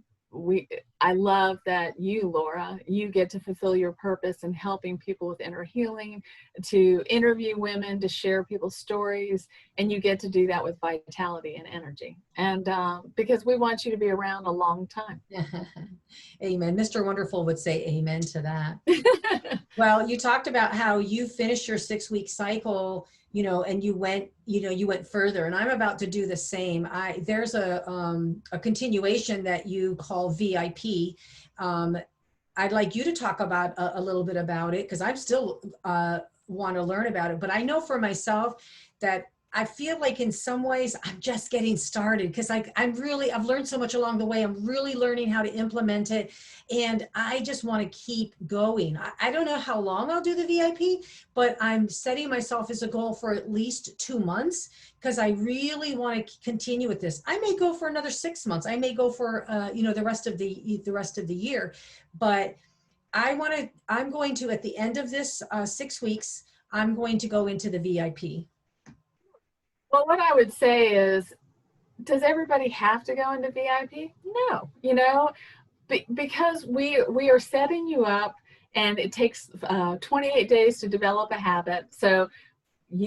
I love that you, Laura, you get to fulfill your purpose in helping people with inner healing, to interview women, to share people's stories, and you get to do that with vitality and energy. And because we want you to be around a long time. Amen. Mr. Wonderful would say amen to that. Well, you talked about how you finished your 6-week cycle, you know, and you went further, and I'm about to do the same. There's a continuation that you call VIP. I'd like you to talk about a little bit about it, because I'm still want to learn about it. But I know for myself that I feel like in some ways I'm just getting started, because I've learned so much along the way. I'm really learning how to implement it, and I just want to keep going. I don't know how long I'll do the VIP, but I'm setting myself as a goal for at least 2 months, because I really want to continue with this. I may go for another 6 months. I may go for the rest of the year, but I'm going to, at the end of this 6 weeks, I'm going to go into the VIP. Well, what I would say is, does everybody have to go into VIP? No, you know, because we are setting you up, and it takes 28 days to develop a habit. So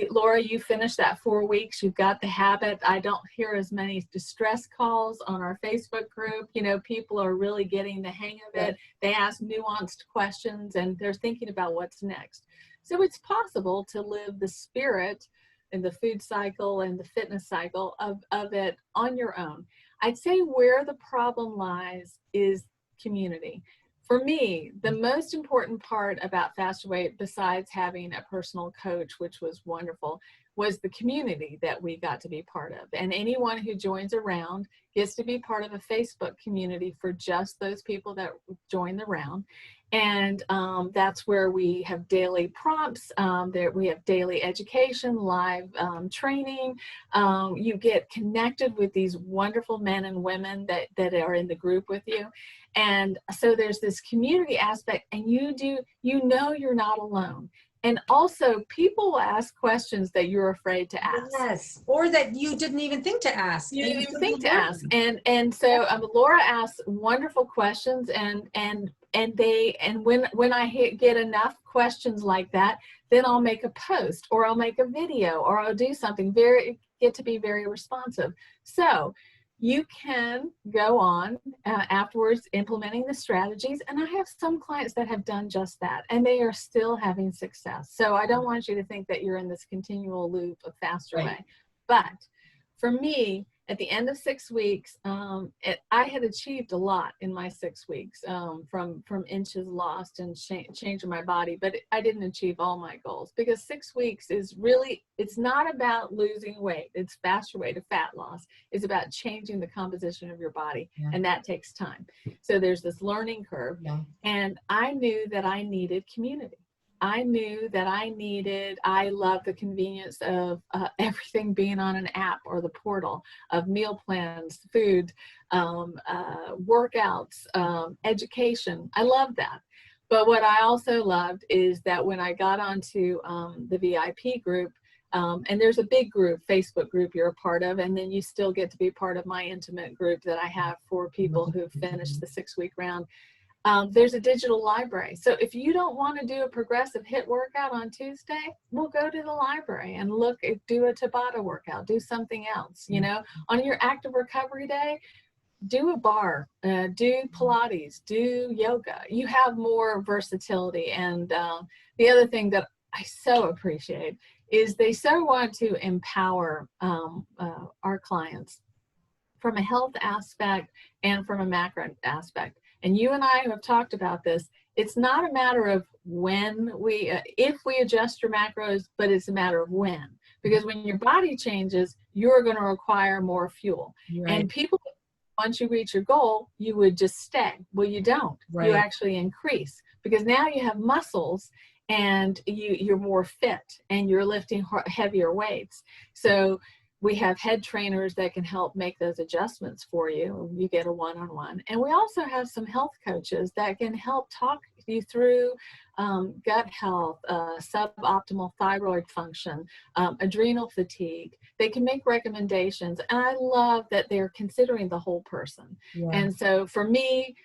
Laura, you finished that 4 weeks, you've got the habit. I don't hear as many distress calls on our Facebook group. You know, people are really getting the hang of it. They ask nuanced questions, and they're thinking about what's next. So it's possible to live the spirit and the food cycle and the fitness cycle of it on your own. I'd say where the problem lies is community. For me, the most important part about Faster Way, besides having a personal coach, which was wonderful, was the community that we got to be part of. And anyone who joins around gets to be part of a Facebook community for just those people that join the round. And that's where we have daily prompts, we have daily education, live training. You get connected with these wonderful men and women that are in the group with you. And so there's this community aspect, and you know you're not alone. And also, people will ask questions that you're afraid to ask. Yes, or that you didn't even think to ask. You didn't even think to ask. And so Laura asks wonderful questions, and when I get enough questions like that, then I'll make a post, or I'll make a video, or I'll do something get to be very responsive. So you can go on afterwards implementing the strategies. And I have some clients that have done just that, and they are still having success. So I don't want you to think that you're in this continual loop of Faster Way. But for me, at the end of 6 weeks, I had achieved a lot in my 6 weeks, from inches lost and changing my body, but I didn't achieve all my goals, because 6 weeks is really, it's not about losing weight. It's Faster Way to fat loss. It's about changing the composition of your body, and that takes time. So there's this learning curve, and I knew that I needed community. I knew that I love the convenience of everything being on an app or the portal, of meal plans, food, workouts, education. I love that. But what I also loved is that when I got onto the VIP group, and there's a big group, Facebook group you're a part of, and then you still get to be part of my intimate group that I have for people who've finished the 6-week round. There's a digital library. So if you don't want to do a progressive HIIT workout on Tuesday, we'll go to the library and do a Tabata workout, do something else. You know, on your active recovery day, do a bar, do Pilates, do yoga. You have more versatility. And the other thing that I so appreciate is they so want to empower our clients from a health aspect and from a macro aspect. And you and I have talked about this. It's not a matter of if we adjust your macros, but it's a matter of when. Because when your body changes, you're going to require more fuel. And people, once you reach your goal, you would just stay. Well, you don't. You actually increase, because now you have muscles, and you're more fit and you're lifting heavier weights. So we have head trainers that can help make those adjustments for you. You get a one-on-one. And we also have some health coaches that can help talk you through gut health, suboptimal thyroid function, adrenal fatigue. They can make recommendations. And I love that they're considering the whole person. Yeah. And so for me,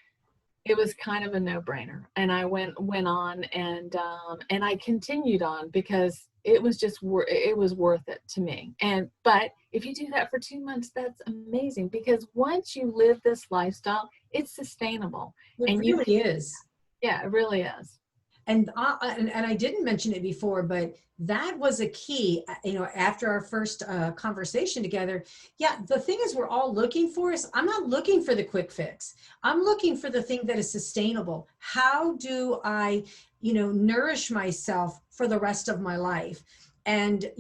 it was kind of a no-brainer, and I went on, and I continued on because it was just it was worth it to me. But if you do that for 2 months, that's amazing, because once you live this lifestyle, it's sustainable. It really is. Yeah, it really is. And I didn't mention it before, but that was a key, after our first conversation together. Yeah, the thing is, we're all looking for is, I'm not looking for the quick fix. I'm looking for the thing that is sustainable. How do I, nourish myself for the rest of my life? And,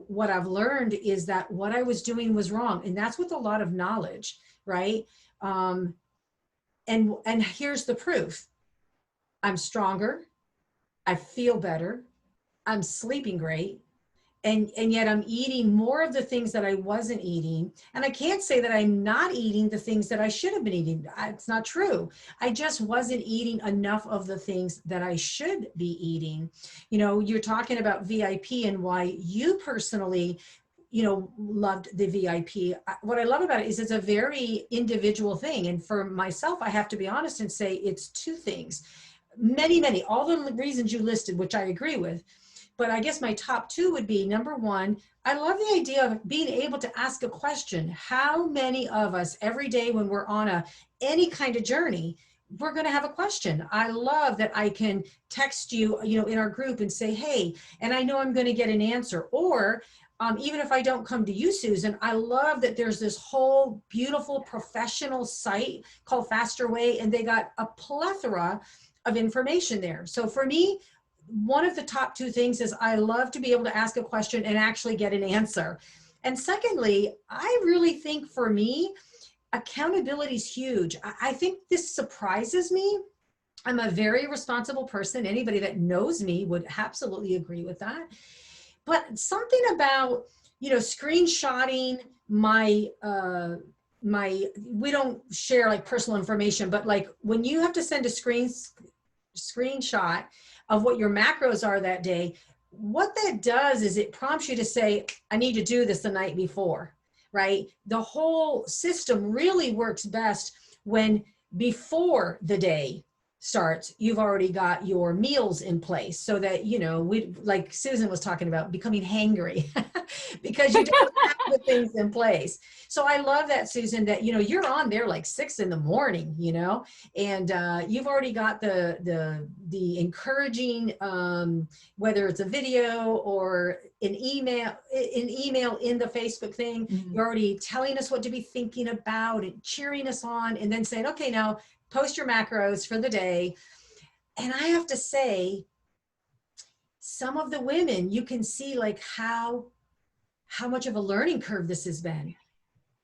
what I've learned is that what I was doing was wrong. And that's with a lot of knowledge, right? And here's the proof. I'm stronger. I feel better, I'm sleeping great, and yet I'm eating more of the things that I wasn't eating. And I can't say that I'm not eating the things that I should have been eating. It's not true. I just wasn't eating enough of the things that I should be eating. You're talking about VIP and why you personally, loved the VIP. What I love about it is it's a very individual thing. And for myself, I have to be honest and say it's two things. Many, all the reasons you listed, which I agree with. But I guess my top two would be, number one, I love the idea of being able to ask a question. How many of us every day when we're on any kind of journey, we're going to have a question. I love that I can text you, in our group and say, hey, and I know I'm going to get an answer. Or even if I don't come to you, Susan, I love that there's this whole beautiful professional site called Faster Way, and they got a plethora of information there. So for me, one of the top two things is I love to be able to ask a question and actually get an answer. And secondly, I really think for me, accountability is huge. I think this surprises me. I'm a very responsible person. Anybody that knows me would absolutely agree with that. But something about, screenshotting my, we don't share like personal information, but like when you have to send a screenshot of what your macros are that day, what that does is it prompts you to say, I need to do this the night before, right? The whole system really works best when before the day starts, you've already got your meals in place so that, we, like Susan was talking about, becoming hangry because you don't have the things in place. So I love that, Susan, that, you're on there like 6 a.m, and you've already got the encouraging, whether it's a video or an email in the Facebook thing, you're already telling us what to be thinking about and cheering us on, and then saying, okay, now post your macros for the day. And I have to say, some of the women, you can see like how much of a learning curve this has been,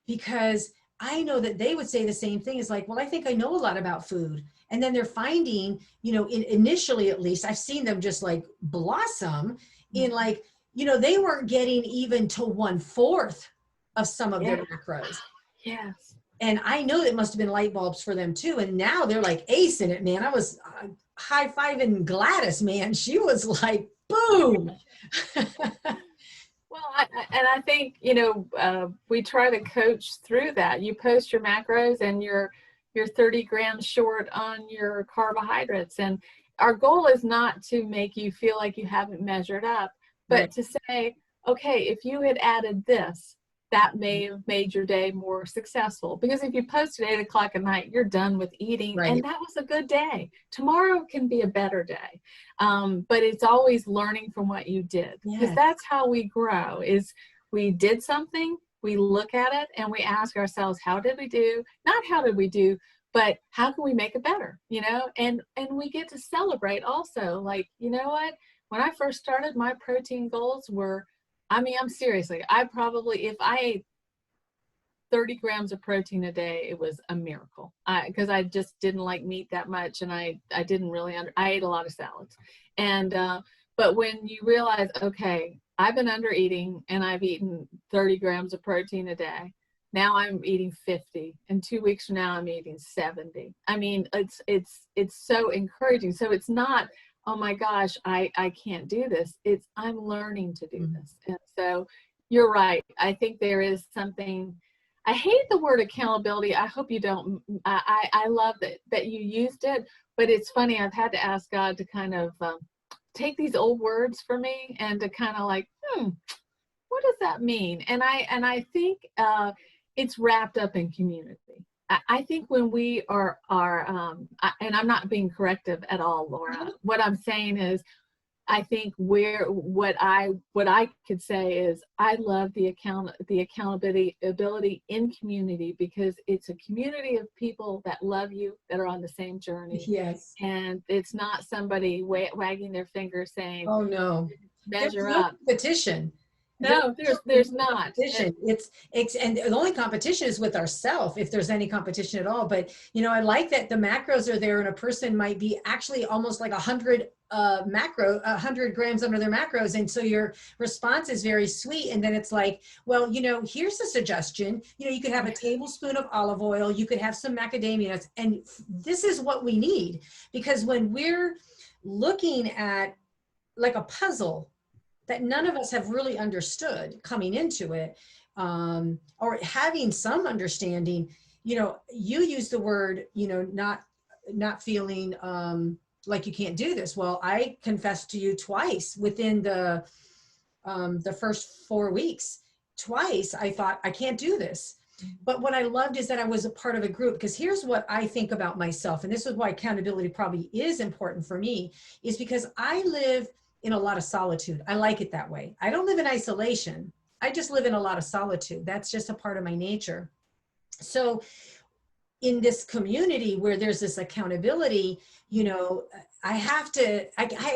because I know that they would say the same thing. It's like, well, I think I know a lot about food. And then they're finding, initially, at least I've seen them just like blossom in like, they weren't getting even to 1/4 of some of their macros. Yes. And I know it must have been light bulbs for them too. And now they're like acing it, man. I was high-fiving Gladys, man. She was like, boom. Well, I think, we try to coach through that. You post your macros and you're 30 grams short on your carbohydrates. And our goal is not to make you feel like you haven't measured up, but to say, okay, if you had added this, that may have made your day more successful. Because if you post at 8 o'clock at night, you're done with eating, and that was a good day. Tomorrow can be a better day. But it's always learning from what you did, because that's how we grow. Is we did something, we look at it, and we ask ourselves, how did we do? Not how did we do, but how can we make it better? And we get to celebrate also. Like, you know what? When I first started, my protein goals were, I'm seriously, I probably, if I ate 30 grams of protein a day, it was a miracle. Because I just didn't like meat that much, and I didn't really I ate a lot of salads. And but when you realize, okay, I've been under eating and I've eaten 30 grams of protein a day. Now I'm eating 50. In 2 weeks from now, I'm eating 70. I mean, it's so encouraging. So it's not, oh my gosh, I can't do this. It's, I'm learning to do this. And so you're right. I think there is something, I hate the word accountability. I hope you don't, I love that you used it, but it's funny. I've had to ask God to kind of take these old words for me and to kind of like, what does that mean? And I think it's wrapped up in community. I think when we are and I'm not being corrective at all, Laura. What I'm saying is, I think what I could say is, I love the accountability in community, because it's a community of people that love you, that are on the same journey. Yes. And it's not somebody wagging their finger saying, oh no, measure there's no up. competition. No, there's not. It's and the only competition is with ourselves, if there's any competition at all. But I like that the macros are there, and a person might be actually almost like 100 grams under their macros, and so your response is very sweet. And then it's like, well, here's a suggestion. You could have a tablespoon of olive oil, you could have some macadamia nuts, and this is what we need. Because when we're looking at like a puzzle that none of us have really understood coming into it, or having some understanding, you use the word, not feeling like you can't do this. Well, I confessed to you twice within the first 4 weeks. Twice I thought, I can't do this. But what I loved is that I was a part of a group, because here's what I think about myself. And this is why accountability probably is important for me, is because I live in a lot of solitude. I like it that way. I don't live in isolation. I just live in a lot of solitude. That's just a part of my nature. So in this community where there's this accountability, I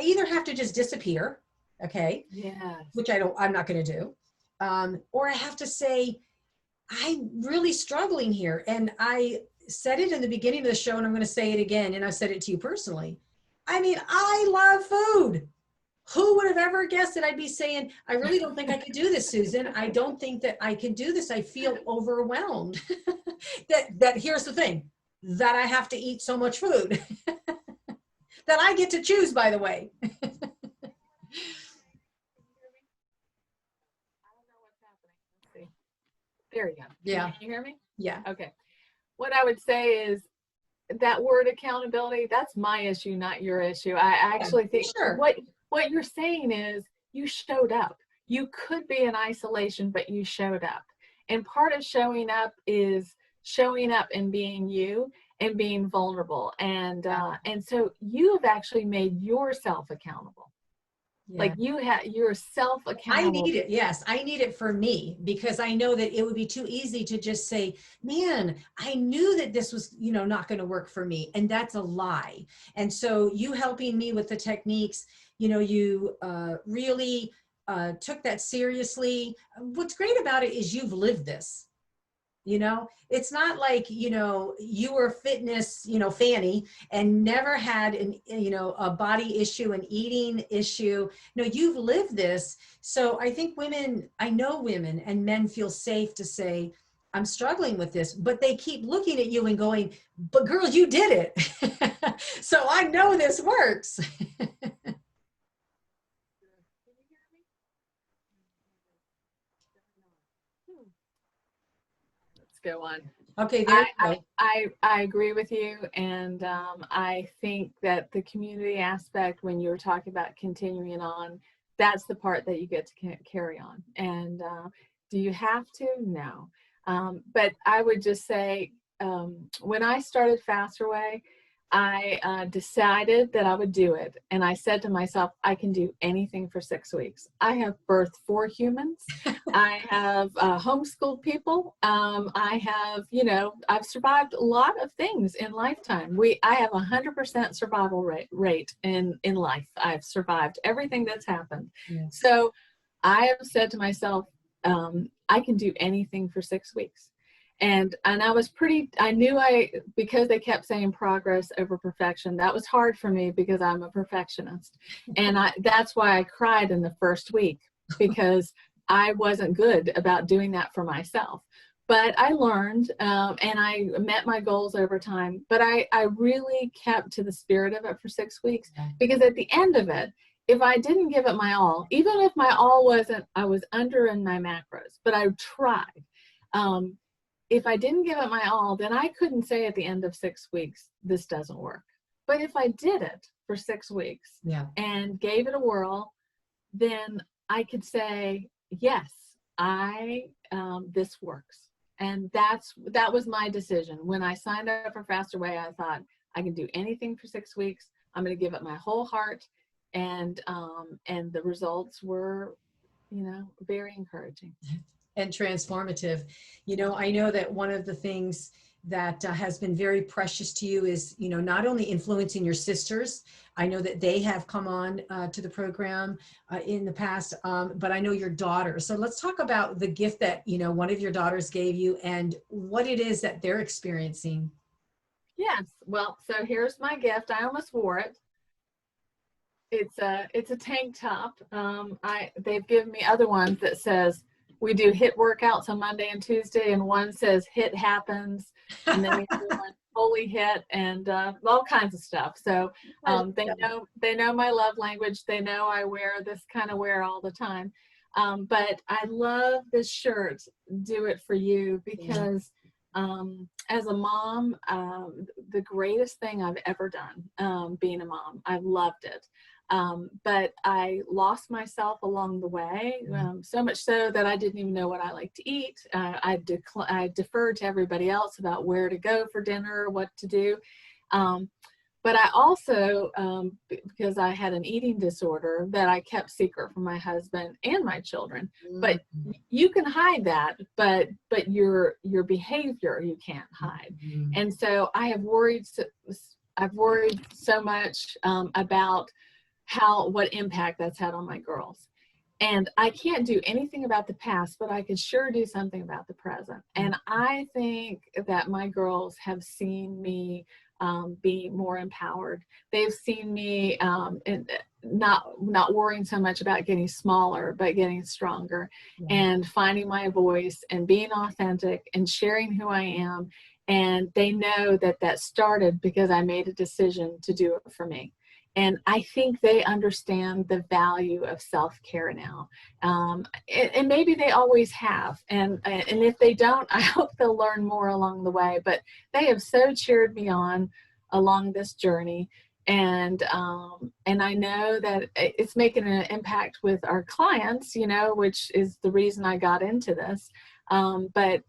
either have to just disappear, okay? Yeah. Which I'm not going to do. Or I have to say, I'm really struggling here. And I said it in the beginning of the show, and I'm going to say it again. And I've said it to you personally. I mean, I love food. Who would have ever guessed that I'd be saying, I really don't think I could do this, Susan. I don't think that I can do this. I feel overwhelmed. that here's the thing, that I have to eat so much food that I get to choose, by the way. I don't know what's happening. Let's see. There you go. Yeah. Can you hear me? Yeah. Okay. What I would say is, that word accountability, that's my issue, not your issue. I actually think what you're saying is, you showed up. You could be in isolation, but you showed up. And part of showing up is showing up and being you and being vulnerable. And so you have actually made yourself accountable. Yeah. Like you're self-accountable. I need it. Yes, I need it for me, because I know that it would be too easy to just say, man, I knew that this was, not going to work for me. And that's a lie. And so you helping me with the techniques, you really took that seriously. What's great about it is you've lived this. It's not like, you were fitness, Fanny, and never had a body issue, an eating issue. No, you've lived this. So I think I know women and men feel safe to say, I'm struggling with this, but they keep looking at you and going, but girl, you did it. So I know this works. Go on. Okay, there you go. I agree with you, and I think that the community aspect, when you were talking about continuing on, that's the part that you get to carry on. And do you have to? No. But I would just say, when I started Faster Way, I decided that I would do it. And I said to myself, I can do anything for 6 weeks. I have birthed 4 humans. I have homeschooled people. I have, I've survived a lot of things in lifetime. I have 100% survival rate in life. I've survived everything that's happened. Yes. So I have said to myself, I can do anything for 6 weeks. And I knew because they kept saying progress over perfection, that was hard for me because I'm a perfectionist. And that's why I cried in the first week, because I wasn't good about doing that for myself. But I learned, and I met my goals over time. But I really kept to the spirit of it for 6 weeks, because at the end of it, if I didn't give it my all, even if my all wasn't, I was under in my macros, but I tried. If I didn't give it my all, then I couldn't say at the end of 6 weeks, this doesn't work. But if I did it for 6 weeks and gave it a whirl, then I could say, yes, this works. And that was my decision. When I signed up for Faster Way, I thought, I can do anything for 6 weeks. I'm going to give it my whole heart. And the results were, very encouraging. And transformative. I know that one of the things that has been very precious to you is, not only influencing your sisters. I know that they have come on to the program in the past, but I know your daughter. So let's talk about the gift that, one of your daughters gave you and what it is that they're experiencing. Yes. Well, so here's my gift. I almost wore it. It's a tank top. They've given me other ones that says, we do HIT workouts on Monday and Tuesday, and one says HIT happens, and then the other one Holy HIT, and all kinds of stuff. So they know my love language. They know I wear this kind of wear all the time. But I love this shirt, Do It For You, because as a mom, the greatest thing I've ever done, being a mom, I loved it. But I lost myself along the way, so much so that I didn't even know what I like to eat. I deferred to everybody else about where to go for dinner, what to do. But I also, because I had an eating disorder that I kept secret from my husband and my children. But you can hide that, but your behavior you can't hide. And so I've worried so much about what impact that's had on my girls. And I can't do anything about the past, but I can sure do something about the present. And I think that my girls have seen me be more empowered. They've seen me not worrying so much about getting smaller, but getting stronger, and finding my voice and being authentic and sharing who I am. And they know that started because I made a decision to do it for me. And I think they understand the value of self-care now. And maybe they always have. And if they don't, I hope they'll learn more along the way. But they have so cheered me on along this journey. And I know that it's making an impact with our clients, which is the reason I got into this. But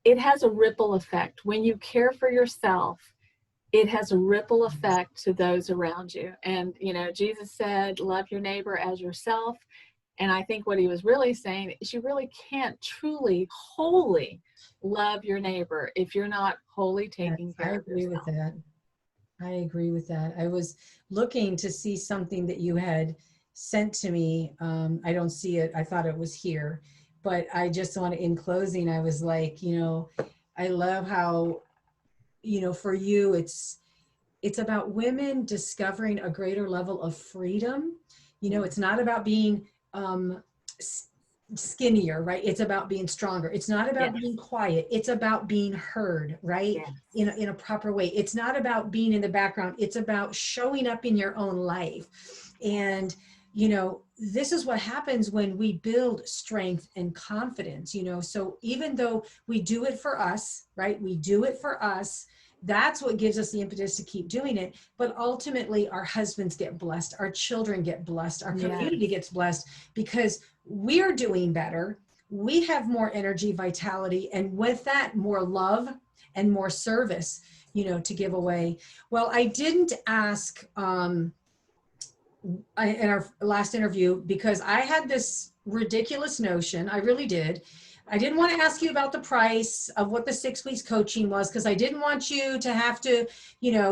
it has a ripple effect. When you care for yourself, it has a ripple effect to those around you. And, Jesus said, love your neighbor as yourself. And I think what he was really saying is you really can't truly, wholly love your neighbor if you're not wholly taking care of yourself. I agree with that. I agree with that. I was looking to see something that you had sent to me. I don't see it. I thought it was here. But I just want to, in closing, I was like, I love how, for you, it's about women discovering a greater level of freedom. It's not about being skinnier, right? It's about being stronger. It's not about being quiet. It's about being heard, right? In a proper way. It's not about being in the background. It's about showing up in your own life. And this is what happens when we build strength and confidence, so even though we do it for us, right? We do it for us. That's what gives us the impetus to keep doing it. But ultimately, our husbands get blessed, our children get blessed, our community gets blessed because we're doing better. We have more energy, vitality, and with that, more love and more service, to give away. Well, I didn't ask in our last interview because I had this ridiculous notion, I really did, I didn't want to ask you about the price of what the 6 weeks coaching was, because I didn't want you to have to,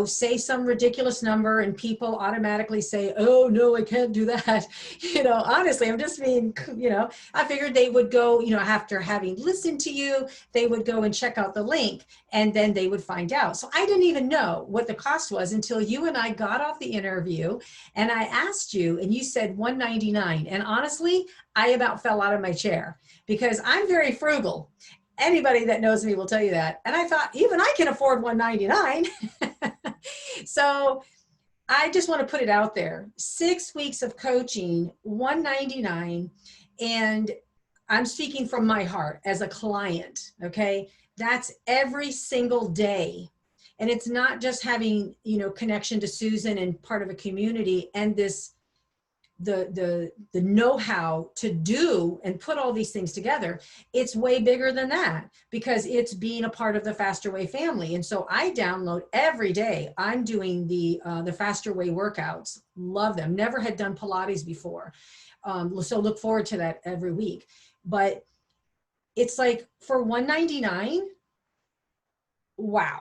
say some ridiculous number and people automatically say, oh, no, I can't do that. Honestly, I'm just being, I figured they would go, after having listened to you, they would go and check out the link and then they would find out. So I didn't even know what the cost was until you and I got off the interview and I asked you and you said $199. And honestly, I about fell out of my chair because I'm very frugal. Anybody that knows me will tell you that. And I thought, even I can afford $199. So I just want to put it out there. 6 weeks of coaching, $199. And I'm speaking from my heart as a client, okay? That's every single day. And it's not just having, connection to Susan and part of a community and this the know-how to do and put all these things together. It's way bigger than that because it's being a part of the Faster Way family. And so I download every day. I'm doing the Faster Way workouts. Love them. Never had done Pilates before. So look forward to that every week. But it's like for $199, wow.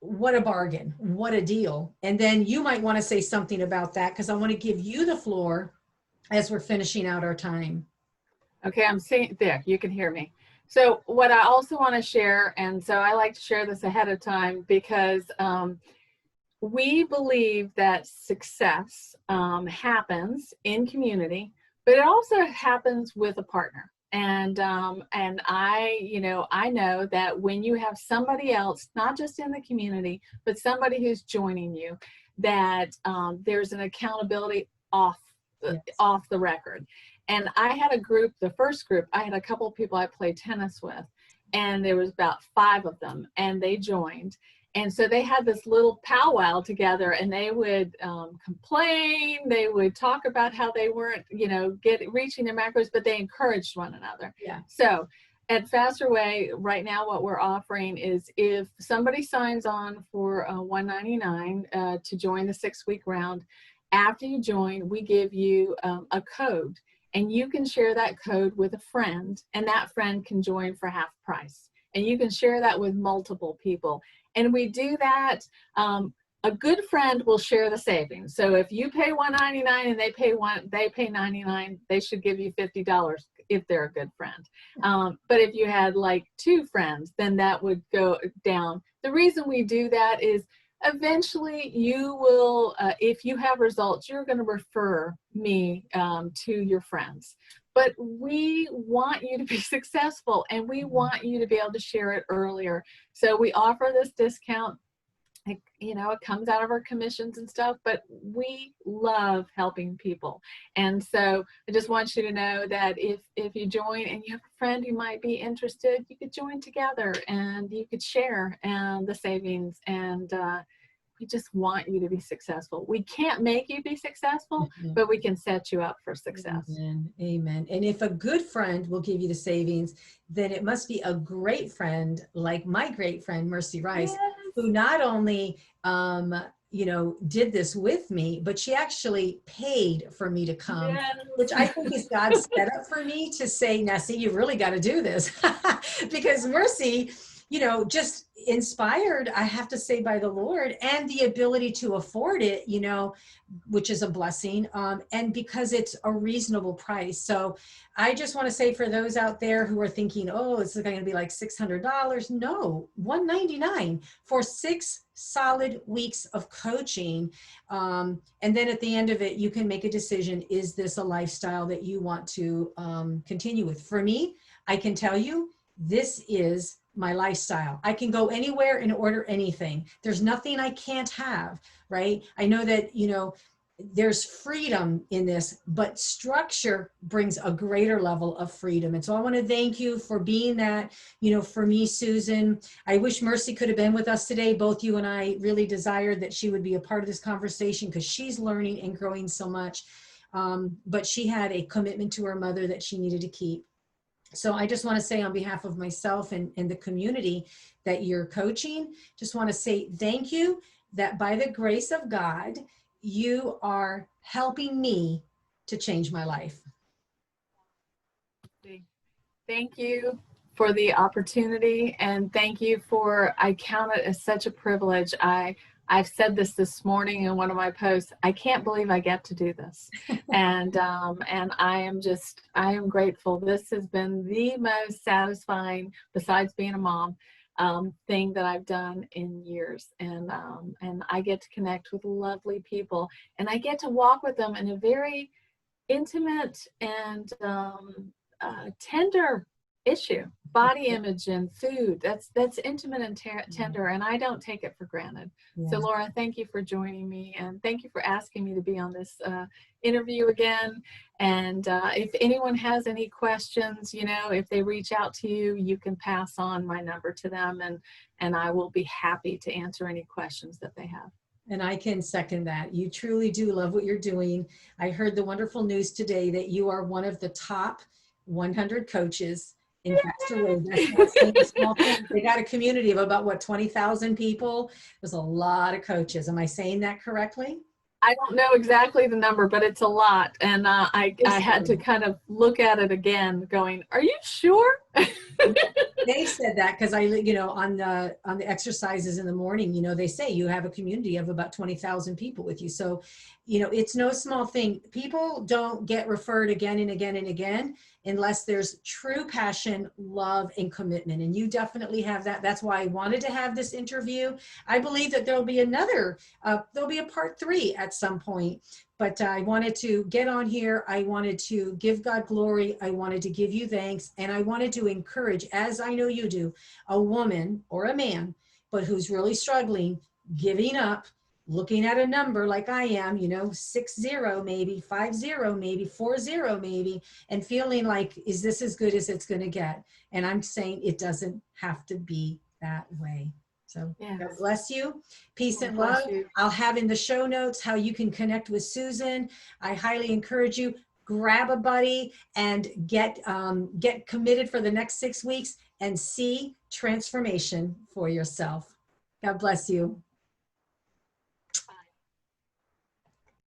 What a bargain. What a deal. And then you might want to say something about that because I want to give you the floor as we're finishing out our time. Okay, I'm seeing there, you can hear me. So what I also want to share, and so I like to share this ahead of time because we believe that success happens in community, but it also happens with a partner. And I know that when you have somebody else, not just in the community, but somebody who's joining you, that there's an accountability off the record. And I had a group, the first group, I had a couple of people I played tennis with, and there was about 5 of them, and they joined. And so they had this little powwow together, and they would complain. They would talk about how they weren't, reaching their macros, but they encouraged one another. Yeah. So at Faster Way, right now, what we're offering is if somebody signs on for $199 to join the 6-week round, after you join, we give you a code, and you can share that code with a friend, and that friend can join for half price. And you can share that with multiple people. And we do that. A good friend will share the savings. So if you pay $199 and they pay $99, they should give you $50 if they're a good friend. But if you had like 2 friends, then that would go down. The reason we do that is eventually you will, if you have results, you're going to refer me to your friends. But we want you to be successful, and we want you to be able to share it earlier. So we offer this discount. It comes out of our commissions and stuff, but we love helping people. And so I just want you to know that if you join and you have a friend who might be interested, you could join together and you could share the savings. And we just want you to be successful. We can't make you be successful, but we can set you up for success. Amen. Amen. And if a good friend will give you the savings, then it must be a great friend, like my great friend, Mercy Rice, Yes. who not only, did this with me, but she actually paid for me to come, Yes. which I think is God's setup for me to say, Nessie, you really got to do this. Because Mercy, just inspired, I have to say, by the Lord, and the ability to afford it, which is a blessing. And because it's a reasonable price. So I just want to say for those out there who are thinking, oh, it's going to be like $600. No, $199 for 6 solid weeks of coaching. And then at the end of it, you can make a decision. Is this a lifestyle that you want to continue with? For me, I can tell you, this is my lifestyle. I can go anywhere and order anything. There's nothing I can't have, right? I know that, there's freedom in this, but structure brings a greater level of freedom. And so I want to thank you for being that, for me, Susan. I wish Mercy could have been with us today. Both you and I really desired that she would be a part of this conversation because she's learning and growing so much. But she had a commitment to her mother that she needed to keep. So I just want to say on behalf of myself and the community that you're coaching, just want to say thank you, that by the grace of God, you are helping me to change my life. Thank you for the opportunity, and thank you for, I count it as such a privilege. I've said this morning in one of my posts. I can't believe I get to do this, and I am grateful. This has been the most satisfying, besides being a mom, thing that I've done in years, and I get to connect with lovely people, and I get to walk with them in a very intimate and tender issue. Body image and food, that's intimate and tender, and I don't take it for granted. Yeah. So Laura, thank you for joining me, and thank you for asking me to be on this interview again. And if anyone has any questions, you know, if they reach out to you, you can pass on my number to them, and I will be happy to answer any questions that they have. And I can second that. You truly do love what you're doing. I heard the wonderful news today that you are one of the top 100 coaches in Castro Road. That's not saying a small thing. They got a community of about, what, 20,000 people? There's a lot of coaches. Am I saying that correctly? I don't know exactly the number, but it's a lot. And I had to kind of look at it again going, are you sure? They said that because you know, on the exercises in the morning, you know, they say you have a community of about 20,000 people with you. So, you know, it's no small thing. People don't get referred again and again and again unless there's true passion, love, and commitment. And you definitely have that. That's why I wanted to have this interview. I believe that there'll be there'll be a part 3 at some point. But I wanted to get on here. I wanted to give God glory. I wanted to give you thanks. And I wanted to encourage, as I know you do, a woman or a man, but who's really struggling, giving up, looking at a number like I am, you know, 6-0, maybe 5-0, maybe 4-0, maybe, and feeling like, is this as good as it's going to get? And I'm saying it doesn't have to be that way. So yes. God bless you. Peace and love. I'll have in the show notes how you can connect with Susan. I highly encourage you, grab a buddy and get committed for the next 6 weeks and see transformation for yourself. God bless you.